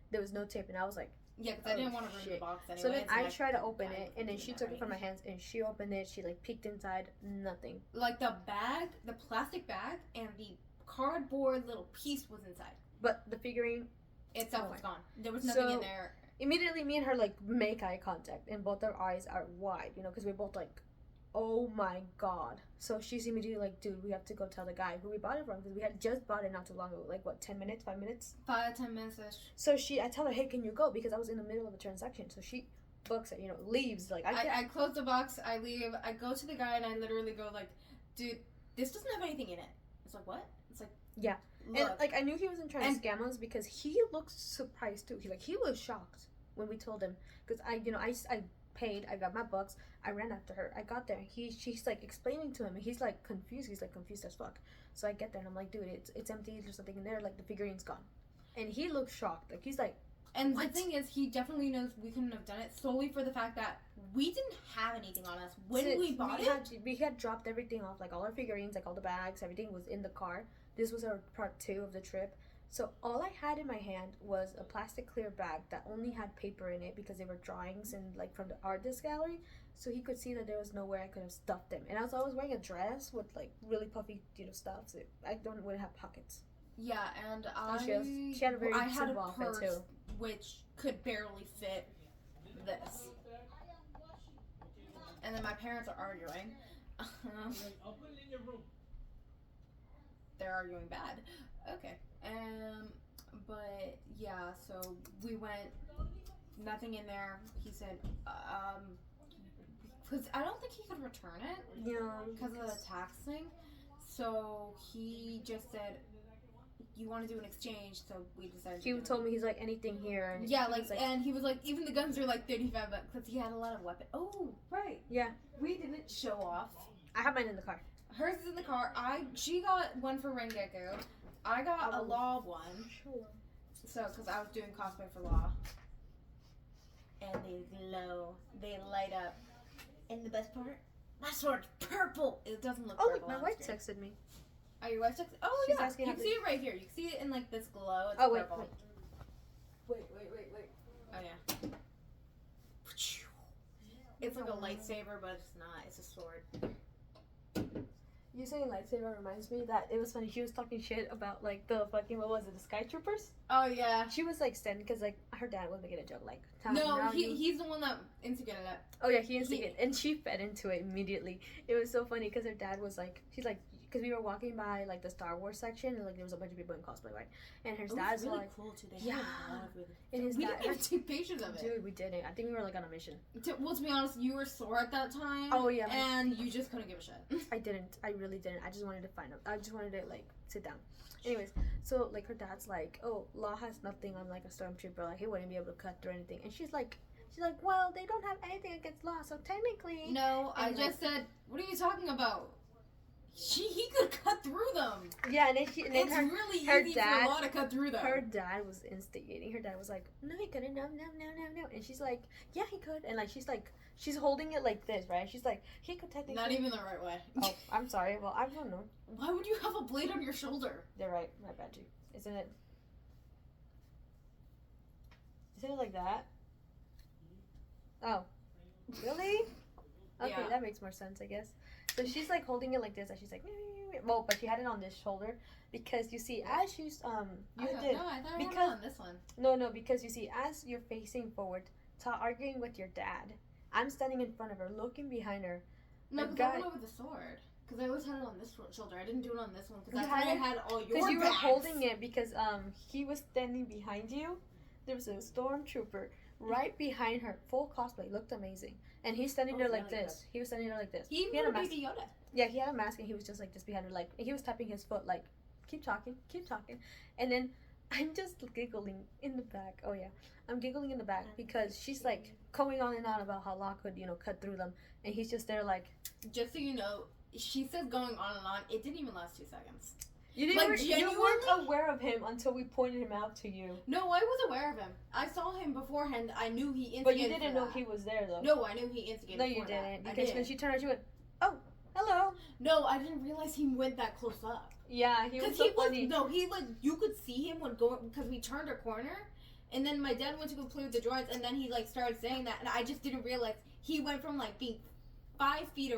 B: there was no tape, and I was like,
A: yeah, because I didn't want to ruin the box anyway.
B: So then I tried to open it, and then she took it from my hands, and she opened it. She like peeked inside, nothing.
A: Like the bag, the plastic bag, and the cardboard little piece was inside.
B: But the figurine
A: itself was gone. There was nothing in there.
B: Immediately, me and her like make eye contact, and both our eyes are wide, you know, because we're both like, oh my god. So she's immediately like, dude, we have to go tell the guy who we bought it from, because we had just bought it not too long ago, like what, 10 minutes, 5 minutes?
A: 5-10 minutes ish.
B: So I tell her, hey, can you go? Because I was in the middle of a transaction. So she books it, you know, leaves. Like
A: I close the box, I leave, I go to the guy, and I literally go like, dude, this doesn't have anything in it. It's like, what? It's like,
B: yeah.
A: Look.
B: And like I knew he wasn't trying to scam us, because he looked surprised too. He was shocked when we told him, because I paid, I got my books, I ran after her, I got there, she's like explaining to him, and he's like confused as fuck. So I get there and I'm like, dude, it's empty, there's something in there, like the figurine's gone. And he looks shocked, like he's like,
A: and
B: what?
A: The thing is, he definitely knows we couldn't have done it solely for the fact that we didn't have anything on us when we bought it.
B: We had dropped everything off, like all our figurines, like all the bags, everything was in the car. This was our part 2 of the trip.
D: So all I had in my hand was a plastic clear bag that only had paper in it because they were drawings and like from the artist gallery. So he could see that there was nowhere I could have stuffed them. And I was wearing a dress with like really puffy, stuff. So I wouldn't have pockets.
A: Yeah, and
D: She had a very
A: I had a
D: simple outfit
A: purse
D: too.
A: which could barely fit this. And then my parents are arguing.
C: I'll put it in your room.
A: They're arguing bad. Okay. But yeah, so we went, nothing in there. He said, because I don't think he could return it
D: Yeah.
A: because of the tax thing. So he just said, you want to do an exchange, so we decided
D: He
A: to do
D: told
A: it.
D: me, he's like, anything here. And
A: Yeah,
D: he
A: like,
D: was like,
A: and he was like, even the guns are like 35 bucks, because he had a lot of weapons. Oh, right.
D: Yeah.
A: We didn't show off.
D: I have mine in the car.
A: Hers is in the car. She got one for Rengekko. I got a Law one.
D: Sure.
A: So, because I was doing cosplay for Law. And they glow. They light up. And the best part? My sword's purple. It doesn't look
D: Oh,
A: purple.
D: look, my
A: on
D: wife
A: screen.
D: texted me.
A: Oh, your wife texted? Oh,
D: She's
A: yeah.
D: asking
A: You
D: how
A: can see it right here. You can see it in, like, this glow. It's
D: Oh, wait,
A: purple.
D: wait.
A: Oh, yeah. It's like a lightsaber, but it's not. It's a sword.
D: You saying lightsaber reminds me that it was funny. She was talking shit about like the fucking, what was it, the Sky Troopers?
A: Oh, yeah.
D: She was like standing because like her dad was making a joke like,
A: No,
D: now
A: he's the one that instigated it.
D: Oh yeah, he instigated, and she fed into it immediately. It was so funny because her dad was like, she's like, because we were walking by like the Star Wars section and like there was a bunch of people in cosplay, right? And her
A: It was
D: dad's
A: really
D: like,
A: cool, too. They
D: yeah.
A: had a lot of really...
D: and his
A: We
D: dad,
A: didn't even take pictures of it.
D: dude, we didn't. I think we were like on a mission.
A: Well, to be honest, you were sore at that time.
D: Oh, yeah.
A: And you just couldn't give a shit.
D: I didn't. I really didn't. I just wanted to find out. I just wanted to like sit down. Anyways, so like her dad's like, oh, Law has nothing on like a stormtrooper. Like he wouldn't be able to cut through anything. And she's like, well, they don't have anything against Law, so technically.
A: No, I
D: And,
A: just said, what are you talking about? He could cut through them.
D: Yeah, and then
A: It's really
D: her
A: easy
D: dad-
A: for Law to cut through them.
D: her dad was instigating. Her dad was like, no, he couldn't. No. And she's like, yeah, he could. And like she's holding it like this, right? She's like, he could technically.
A: Not even the right way.
D: Oh, I'm sorry. Well, I don't know.
A: Why would you have a blade on your shoulder?
D: You're right. My bad, too. Isn't it? Isn't it like that? Oh, really? Okay,
A: Yeah.
D: that makes more sense, I guess. So she's like holding it like this, and she's like, well, but she had it on this shoulder because you see, as she's
A: I
D: you
A: thought-
D: did
A: No, I thought I had it
D: because-
A: on this one.
D: no, because you see, as you're facing forward, arguing with your dad, I'm standing in front of her, looking behind her.
A: No,
D: The
A: because I
D: guy-
A: went over the sword. Because I always had it on this shoulder. I didn't do it on this one. Because
D: You
A: that's why I
D: had it-
A: had all your
D: Because you were
A: bags.
D: holding it because he was standing behind you. There was a stormtrooper right behind her, full cosplay, looked amazing, and he's standing
A: Oh,
D: there like
A: really
D: this. He was standing there like this.
A: He
D: had
A: even
D: a
A: put a
D: mask.
A: baby Yoda.
D: Yeah, he had a mask, and he was just like behind her, like he was tapping his foot, like keep talking, and then I'm just giggling in the back. Oh yeah, I'm giggling in the back because she's like going on and on about how Law could, cut through them, and he's just there like.
A: Just so you know, she says going on and on. It didn't even last 2 seconds.
D: You
A: Like,
D: you
A: genuinely?
D: weren't aware of him until we pointed him out to you.
A: No, I was aware of him. I saw him beforehand. I knew he instigated.
D: But you didn't
A: for
D: know
A: that.
D: he was there though.
A: No, I knew he instigated.
D: No, you
A: for
D: didn't.
A: That.
D: Because when she turned around, she went, "Oh, hello."
A: No, I didn't realize he went that close up.
D: Yeah, he was
A: Because
D: so
A: he was
D: funny.
A: no, he like you could see him when going because we turned a corner, and then my dad went to go play with the droids, and then he like started saying that, and I just didn't realize he went from like being 5 feet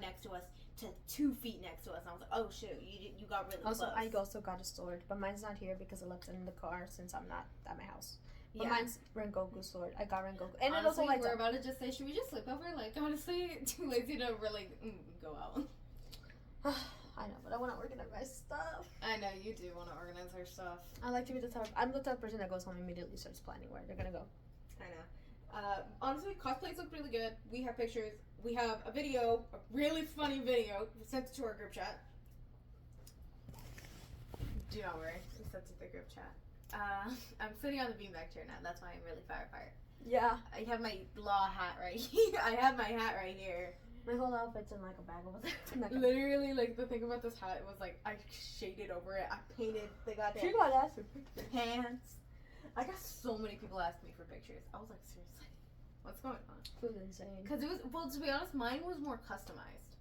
A: next to us to 2 feet next to us. And I was like, oh shoot, you got really
D: Also,
A: close.
D: I also got a sword, but mine's not here because I left it in the car since I'm not at my house. But
A: Yeah.
D: mine's Rengoku's sword. I got Rengoku, and
A: Honestly,
D: it also lights
A: we're
D: up.
A: about to just say, should we just sleep over? Like, honestly, too lazy to really go out.
D: I know, but I want to organize my stuff.
A: I know you do want to organize our stuff.
D: I like to be the type. I'm the type of person that goes home and immediately starts planning where they're gonna go.
A: I know. Honestly, cosplays look really good. We have pictures. We have a video, a really funny video. We sent it to our group chat. Do not worry. We sent it to the group chat. I'm sitting on the beanbag chair now. That's why I'm really far apart.
D: Yeah.
A: I have my Law hat right here. I have my hat right here.
D: My whole outfit's in like a bag over there.
A: Literally, like, the thing about this hat was, like, I shaded over it. I painted the goddamn
D: She got asked for pictures.
A: pants. I got so many people asking me for pictures. I was like, seriously, what's going on?
D: It was insane.
A: Because it was, well, to be honest, mine was more customized.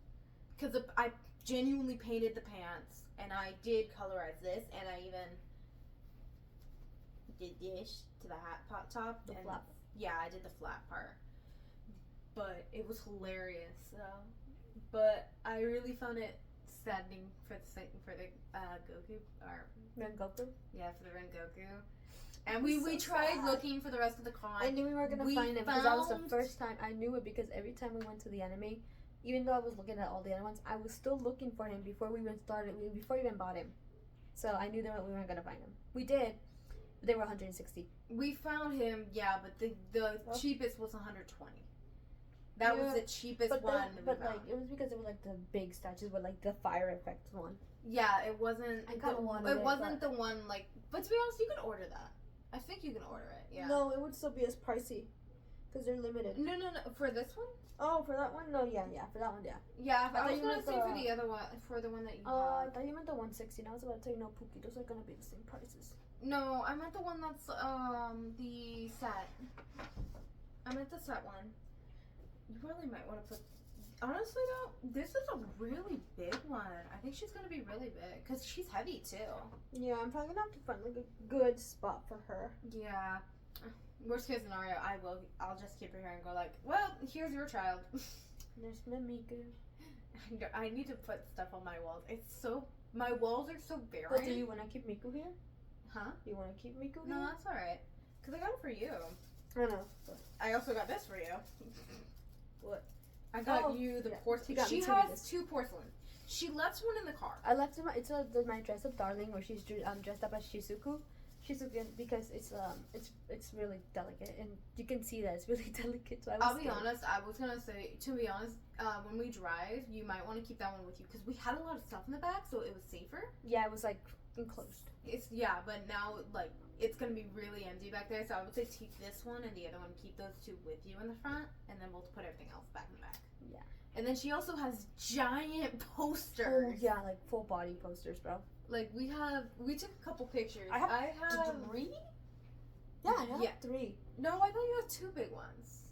A: Because I genuinely painted the pants, and I did colorize this, and I even did dish to the hat pot top.
D: The
A: and
D: flap.
A: Yeah, I did the flat part. But it was hilarious. But I really found it saddening for the Goku or
D: Rengoku.
A: yeah, for the Rengoku. And we
D: So
A: tried
D: sad.
A: looking for the rest of the con.
D: I knew we were gonna
A: We
D: find it because that was the
A: found-
D: first time I knew it because every time we went to the anime, even though I was looking at all the other ones, I was still looking for him before we even started. Before we even bought him, so I knew that we weren't gonna find him. We did. But they were 160.
A: We found him, yeah, but the
D: Oh.
A: cheapest was 120. That was
D: Yeah,
A: the cheapest
D: But
A: one.
D: then,
A: we
D: but
A: found.
D: like it was because they were like the big statues with like the fire effect one.
A: Yeah, it wasn't.
D: I kinda wanted
A: It
D: it,
A: wasn't the one like. But to be honest, you can order that. I think you can order it. Yeah.
D: No, it would still be as pricey because they're limited.
A: No. For this one.
D: Oh, for that one? No, yeah, for that one, yeah.
A: Yeah,
D: I thought
A: I was
D: you
A: gonna
D: meant
A: say for
D: the-
A: the other one, for the one that you
D: I
A: have.
D: thought you meant the 160. And I was about to tell you, no, Pookie, those are gonna be the same prices.
A: No, I meant the one that's the set. I meant the set one. You really might want to put. Honestly though, this is a really big one. I think she's gonna be really big because she's heavy too.
D: Yeah, I'm probably gonna have to find like a good spot for her.
A: Yeah. Worst case scenario, I'll just keep her here and go like, well, here's your child.
D: There's Mimiku.
A: I need to put stuff on my walls. My walls are so barren.
D: But do you want to keep Miku here?
A: Huh?
D: Do you want to keep Miku
A: No,
D: here?
A: that's alright. Cause I got it for you.
D: I know.
A: I also got this for you.
D: What?
A: I got
D: Oh,
A: you the
D: yeah.
A: porcelain.
D: You got me
A: She
D: two
A: has
D: Vegas.
A: 2 porcelain. She left one in the car.
D: I left my my dress up darling where she's dressed up as Shizuku. Shizuku because it's really delicate and you can see that it's really delicate. So
A: I'll be honest. I was gonna say, to be honest, when we drive, you might want to keep that one with you because we had a lot of stuff in the back, so it was safer.
D: Yeah, it was like enclosed.
A: But now like it's gonna be really empty back there. So I would say keep this one and the other one. Keep those 2 with you in the front, and then we'll put everything else back in the back.
D: Yeah.
A: And then she also has giant
D: Oh
A: posters.
D: yeah, like full body posters, bro.
A: Like we took a couple pictures.
D: I have
A: I have
D: 3. Yeah, I have
A: Yeah.
D: 3.
A: No, I thought you had 2 big ones.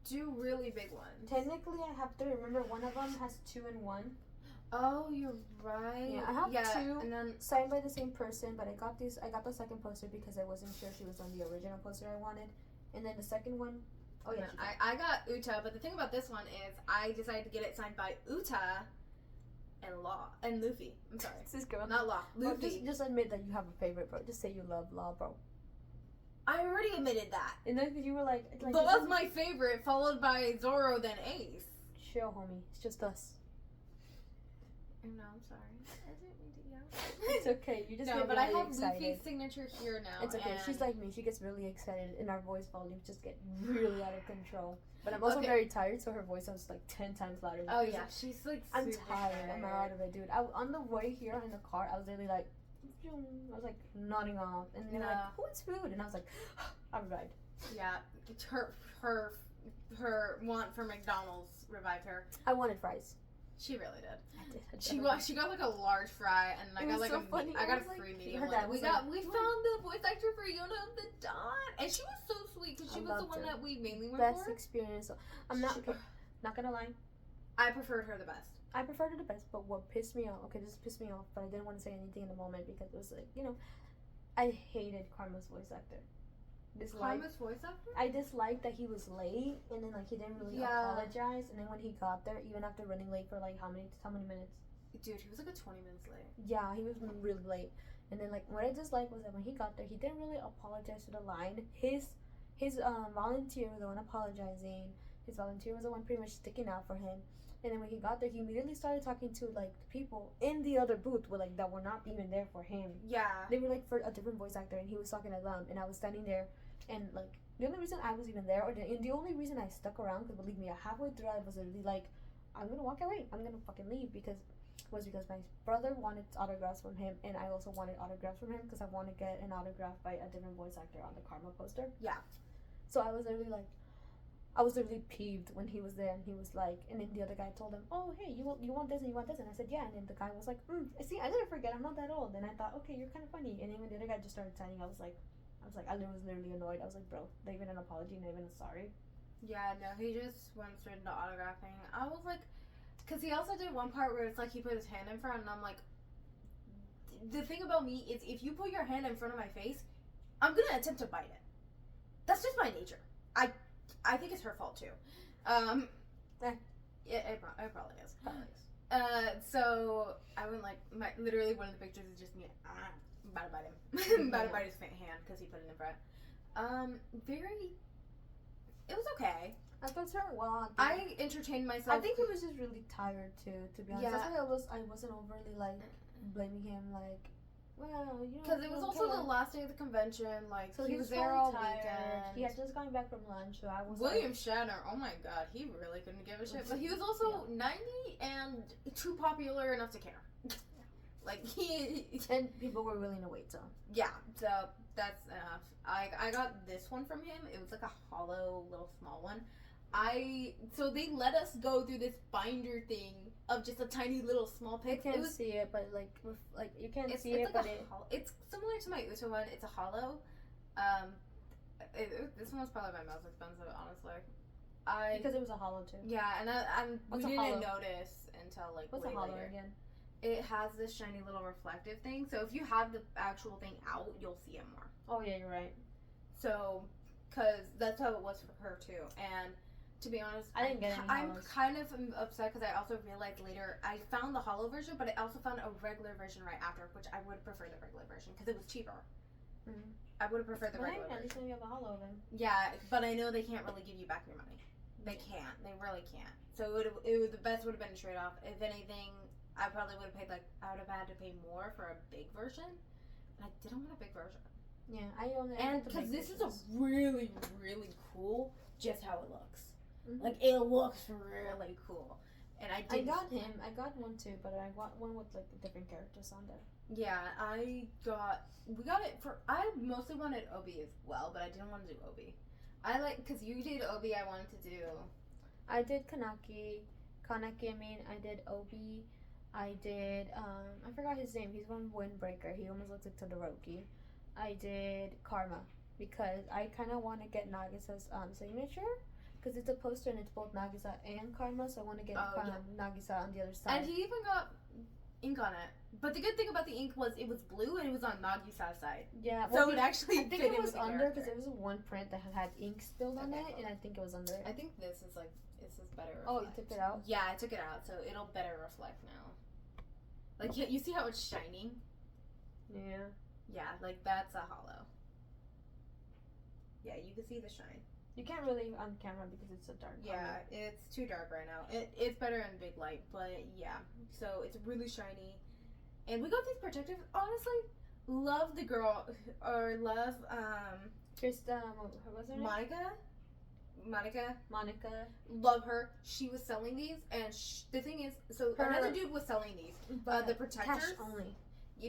A: 2 really big ones.
D: Technically, I have 3. Remember, one of them has 2 in 1.
A: Oh, you're right.
D: Yeah, I have 2.
A: And then
D: Signed by the same person, but I got the second poster because I wasn't sure she was on the original poster I wanted. And then the second one, oh yeah,
A: I got Uta, but the thing about this one is I decided to get it signed by Uta and Luffy. I'm sorry.
D: it's this girl.
A: Not Law.
D: Oh,
A: Luffy.
D: just admit that you have a favorite, bro. Just say you love Law, bro.
A: I already admitted that.
D: And then you were like
A: Law's my favorite, followed by Zoro, then Ace.
D: chill, homie. It's just us.
A: No, I'm sorry. I didn't mean to yell.
D: It's okay. You just
A: No,
D: get
A: but
D: really
A: I have
D: excited.
A: Luffy's signature here now.
D: It's okay.
A: and-
D: She's like me. She gets really excited, and our voice volumes just get really out of control. But I'm also
A: Okay.
D: very tired, so her voice sounds like 10 times louder.
A: Oh yeah, she's like.
D: I'm
A: super
D: tired. I'm out of it, dude. On the way here in the car, I was literally like, I was like nodding off, and they were like,
A: No.
D: "Who wants food?" And I was like, "I revived."
A: Yeah, her want for McDonald's revived her.
D: I wanted fries.
A: She really did.
D: I did.
A: She got like a large fry, and I
D: It
A: got
D: was
A: like
D: so funny.
A: I
D: I
A: got
D: was
A: a
D: like-
A: free medium
D: her
A: one.
D: dad
A: We
D: was like,
A: we found the voice actor for Yona of the Dawn, and she was so sweet because she
D: I
A: was the
D: loved
A: one
D: her.
A: that we mainly went
D: Best
A: for.
D: experience. I'm not
A: She-
D: okay, not gonna lie.
A: I preferred her the best.
D: I preferred her the best, but what pissed me off? Okay, this pissed me off, but I didn't want to say anything in the moment because it was like, I hated Karma's voice actor.
A: Karma's voice actor?
D: I disliked that he was late and then like he didn't really
A: Yeah.
D: apologize, and then when he got there, even after running late for like how many minutes?
A: Dude, he was like a 20 minutes late.
D: Yeah, he was really late. And then like what I disliked was that when he got there, he didn't really apologize to the line. His volunteer was the one apologizing. His volunteer was the one pretty much sticking out for him. And then when he got there, he immediately started talking to like the people in the other booth that were not even there for him.
A: Yeah.
D: They were like for a different voice actor, and he was talking to them, and I was standing there, and like the only reason I was even there, and the only reason I stuck around, because believe me, halfway through I was literally like, I'm gonna walk away, I'm gonna fucking leave, because my brother wanted autographs from him, and I also wanted autographs from him because I want to get an autograph by a different voice actor on the Karma poster.
A: Yeah.
D: So I was literally peeved when he was there, and he was like, and then the other guy told him, "Oh, hey, you want this and you want this," and I said, "Yeah," and then the guy was like, "See, I didn't forget, I'm not that old," and I thought, okay, you're kind of funny, and then when the other guy just started signing, I was literally annoyed. I was like, bro, not even an apology, not even a sorry.
A: Yeah, no, he just went straight into autographing. I was like, because he also did one part where it's like he put his hand in front, and I'm like, the thing about me is if you put your hand in front of my face, I'm gonna attempt to bite it. That's just my nature. I think it's her fault too. It probably is. So I went like literally one of the pictures is just me. I'm about to bite him. I'm about to bite his hand because he put it in front. It was okay.
D: I thought it turned well.
A: I entertained myself.
D: I think he was just really tired too. To be honest,
A: Yeah.
D: that's why I wasn't overly like blaming him. Like, well, you know,
A: Because it was also the last day of the convention. Like,
D: so
A: he
D: he
A: was
D: was
A: there
D: probably
A: all
D: tired.
A: weekend.
D: He had just gotten back from lunch, so I was
A: William Shatner, oh my god, he really couldn't give a shit. But he was also 90 and too popular enough to care. Like,
D: and people were willing to wait. So
A: yeah, so that's enough. I got this one from him. It was like a hollow little small one. So they let us go through this binder thing of just a tiny little small
D: you
A: pic.
D: can't see it, but like you can't see it,
A: like
D: but
A: it's similar to my Uta one. It's a hollow. This one was probably my most expensive, honestly.
D: because it was a hollow too.
A: Yeah, and
D: What's
A: we
D: a
A: didn't
D: hollow?
A: notice until like
D: What's
A: way
D: a hollow
A: later.
D: again?
A: It has this shiny little reflective thing, so if you have the actual thing out, you'll see it more.
D: Oh yeah, you're right.
A: So, cause that's how it was for her too, and to be honest,
D: I didn't get any
A: I'm
D: hollows.
A: kind of upset because I also realized later I found the hollow version, but I also found a regular version right after, which I would prefer the regular version because it was cheaper.
D: Mhm.
A: I would have preferred the
D: Well,
A: regular
D: at least
A: version.
D: we have a hollow then.
A: Yeah, but I know they can't really give you back your money. They can't. They really can't. So the best would have been a trade off. If anything, I probably would have paid I would have had to pay more for a big version, and I didn't want a big version.
D: Yeah, I only
A: And
D: because
A: because this is a really, really cool, just how it looks.
D: Mhm.
A: Like, it looks really cool. And I did.
D: I got one too, but I got one with like different characters on there.
A: Yeah, we got it for, I mostly wanted Obi as well, but I didn't want to do Obi. Because you did Obi, I wanted to do.
D: I did Kaneki, I did Obi, I did, I forgot his name, he's one Windbreaker, he almost looks like Todoroki. I did Karma, because I kind of want to get Nagisa's signature, because it's a poster and it's both Nagisa and Karma, so I want to get Nagisa on the other side.
A: And he even got ink on it. But the good thing about the ink was it was blue and it was on Nagisa's side.
D: Yeah,
A: So it actually
D: I think
A: fit
D: it
A: in
D: was
A: with the
D: under,
A: character.
D: because it was one print that had ink spilled on it, and I think it was under it.
A: I think this is better reflect.
D: Oh, you took it out?
A: Yeah, I took it out, so it'll better reflect now. Like, you see how it's shining?
D: Yeah.
A: Yeah, like that's a hollow. Yeah, you can see the shine.
D: You can't really on camera because it's so dark.
A: Yeah, it's too dark right now. It's better in big light, but yeah. So it's really shiny. And we got these protective, honestly, love the girl, or love,
D: Krista, what was her name?
A: Monica, love her. She was selling these, and the thing is, so another dude was selling these, the protectors.
D: Cash only.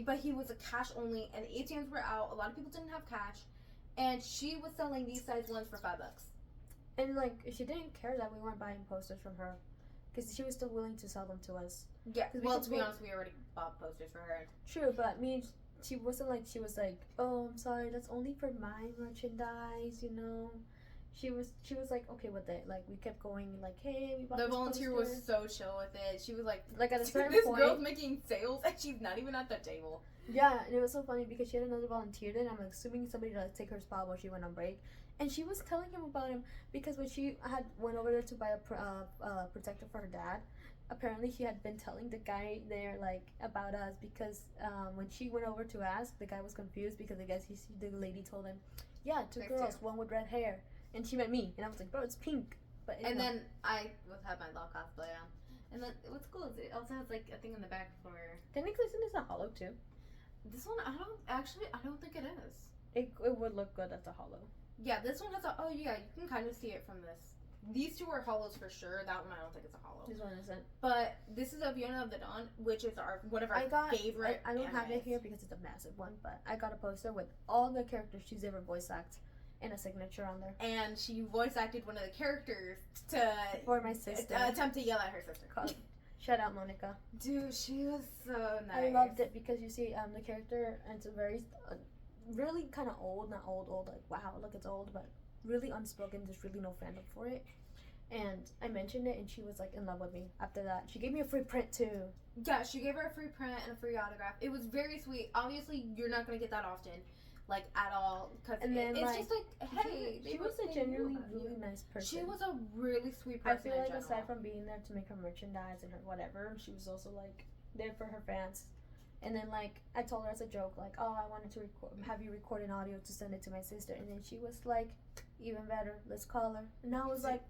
A: But he was a cash only, and the ATMs were out. A lot of people didn't have cash, and she was selling these size ones for $5.
D: And like, she didn't care that we weren't buying posters from her, because she was still willing to sell them to us.
A: Yeah.
D: 'Cause we
A: Well,
D: could
A: to be
D: put-
A: honest, we already bought posters for her.
D: True, but I mean, she wasn't like, she was like, oh, I'm sorry, that's only for my merchandise, you know. She was like okay with it. Like, we kept going, like, hey, we bought
A: The
D: this
A: volunteer
D: poster.
A: was so chill with it. She was like
D: Like, at a certain
A: this
D: point.
A: girl's making sales, and she's not even at the table.
D: Yeah, and it was so funny because she had another volunteer then. I'm assuming somebody to like, take her spot while she went on break. And she was telling him about him because when she had went over there to buy a protector for her dad, apparently she had been telling the guy there like about us because when she went over to ask, the guy was confused because I guess the lady told him, yeah, two
A: Next
D: girls,
A: to
D: one with red hair, and she meant me, and I was like, bro, it's pink. But
A: And then I had my law cosplay on. And then what's cool is it also has like a thing in the back for
D: technically, isn't this a hollow too?
A: this one. I don't think it is.
D: It would look good as a hollow.
A: Yeah, this one has a. Oh yeah, you can kind of see it from this. These two are hollows for sure. That one I don't think it's a hollow.
D: This one isn't.
A: But this is a Fiona of the Dawn, which is one of our favorite.
D: I don't have it
A: animes.
D: here because it's a massive one, but I got a poster with all the characters she's ever voice acted and a signature on there.
A: And she voice acted one of the characters to
D: For my sister.
A: attempt to yell at her sister.
D: Shout out Monica.
A: Dude, she was so nice.
D: I loved it because you see the character, and it's a very really kind of old, not old, like wow, look, it's old, but really unspoken. There's really no fandom for it. And I mentioned it, and she was like in love with me. After that, she gave me a free print too.
A: Yeah, she gave her a free print and a free autograph. It was very sweet. Obviously, you're not gonna get that often. like at all, because
D: And then,
A: it's
D: like,
A: just like, hey,
D: she was a genuinely really nice person.
A: She was a really sweet
D: I
A: person.
D: feel like
A: in
D: aside
A: general.
D: from being there to make her merchandise and her whatever, she was also like there for her fans. And then like I told her as a joke, like, oh, I wanted to have you record an audio to send it to my sister, and then she was like, even better, let's call her. And I was like,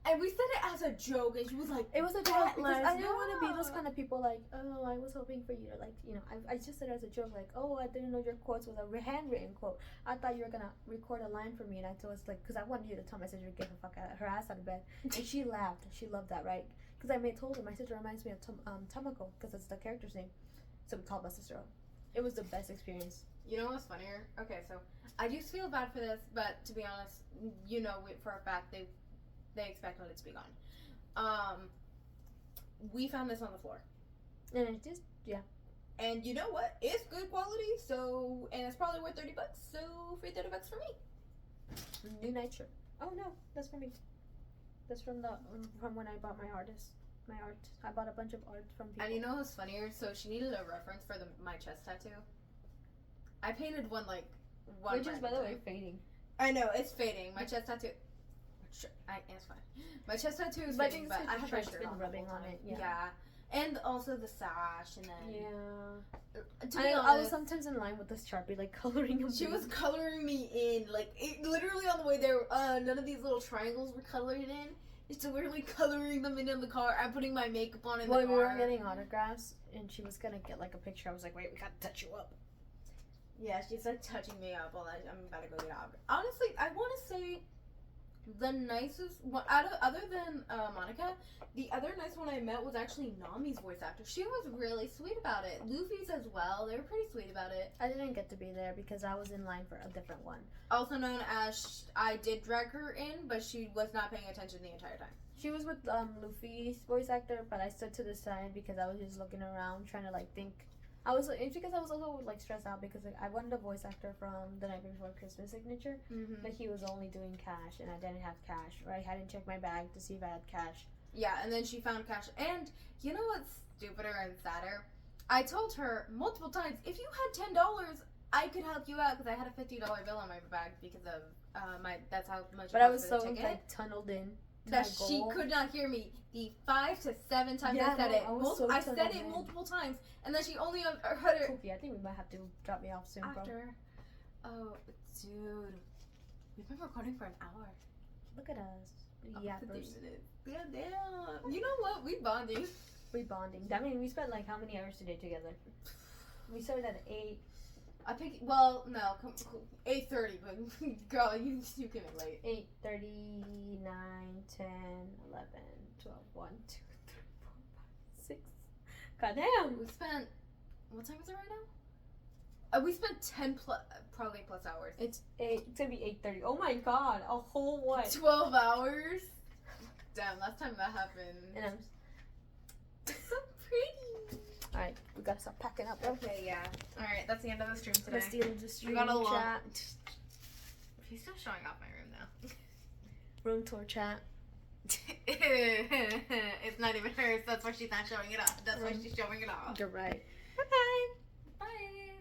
A: and we said it as a joke, and she was like,
D: it was a joke
A: "Bet,
D: because I
A: let's
D: didn't want to be those
A: go."
D: kind of people like, oh, I was hoping for you to like, you know, I just said it as a joke, like, oh, I didn't know your quotes was a handwritten quote. I thought you were gonna record a line for me, and I told us like, because I wanted you to tell my sister to get her ass out of bed, and she laughed. She loved that, right? Because told her my sister reminds me of Tamako, because that's the character's name, so we called my sister up. It was the best experience.
A: You know what's funnier? Okay, so I do feel bad for this, but to be honest, you know, for a fact they expected it to be gone. We found this on the floor,
D: And it just,
A: and you know what? It's good quality, so, and it's probably worth $30. So free $30 for me.
D: new night shirt. Oh no, that's for me. That's from when I bought my art. I bought a bunch of art from people.
A: And you know what's funnier? So she needed a reference for my chest tattoo. I painted one like one.
D: Which is, by the way, fading.
A: I know it's fading. My chest tattoo. It's fine. My chest tattoo is
D: But I
A: fading,
D: think
A: but
D: it's
A: I
D: because
A: have
D: the
A: my
D: shirt's
A: shirt
D: been
A: on the
D: rubbing
A: whole
D: on
A: time.
D: it, yeah.
A: And also the sash, and then to be
D: I was
A: honest,
D: sometimes in line with this Sharpie, like coloring them.
A: she was coloring me in, like it, literally on the way there. None of these little triangles were colored in. So we're like coloring them in the car. I'm putting my makeup on in the car.
D: we were getting autographs, and she was gonna get like a picture. I was like, wait, we gotta touch you up.
A: Yeah, she's like touching me up while I'm about to go get out. Honestly, I want to say the nicest one, other than Monica, the other nice one I met was actually Nami's voice actor. She was really sweet about it. Luffy's as well. They were pretty sweet about it.
D: I didn't get to be there because I was in line for a different one.
A: Also known as, I did drag her in, but she was not paying attention the entire time.
D: She was with Luffy's voice actor, but I stood to the side because I was just looking around trying to like think. It's because I was also like stressed out because like, I wanted a voice actor from The Night Before Christmas signature, but he was only doing cash and I didn't have cash, or I hadn't checked my bag to see if I had cash.
A: Yeah, and then she found cash. And you know what's stupider and sadder? I told her multiple times, if you had $10, I could help you out, because I had a $50 bill on my bag because of that's how much.
D: But I was so like tunneled in
A: that she could not hear me the 5 to 7 times I said it. I said it multiple times, and then she only heard it.
D: Cookie, I think we might have to drop me off soon, bro.
A: Oh, dude, we've been recording for an hour.
D: Look at us. Yeah,
A: damn. You know what? We bonding.
D: We bonding. I mean, we spent like how many hours today together? We started at 8.
A: I pick. Well, no, 8:30. But girl, you came in late.
D: 8:30, 9, 10, 11, 12, 1, 2, 3, 4, 5, 6. Goddamn.
A: We spent. What time is it right now? We spent 10 probably plus hours.
D: It's gonna be 8:30. Oh my god, a whole what?
A: 12 hours. Damn, last time that happened.
D: And I'm
A: so pretty.
D: Alright, we gotta stop packing up.
A: Okay, yeah. Alright, that's the end of the stream today.
D: That's the end of the stream.
A: We got a long
D: chat.
A: He's still showing off my room now.
D: Room tour chat.
A: It's not even hers. That's why she's not showing it off. That's why she's showing it off.
D: You're right.
A: Bye bye.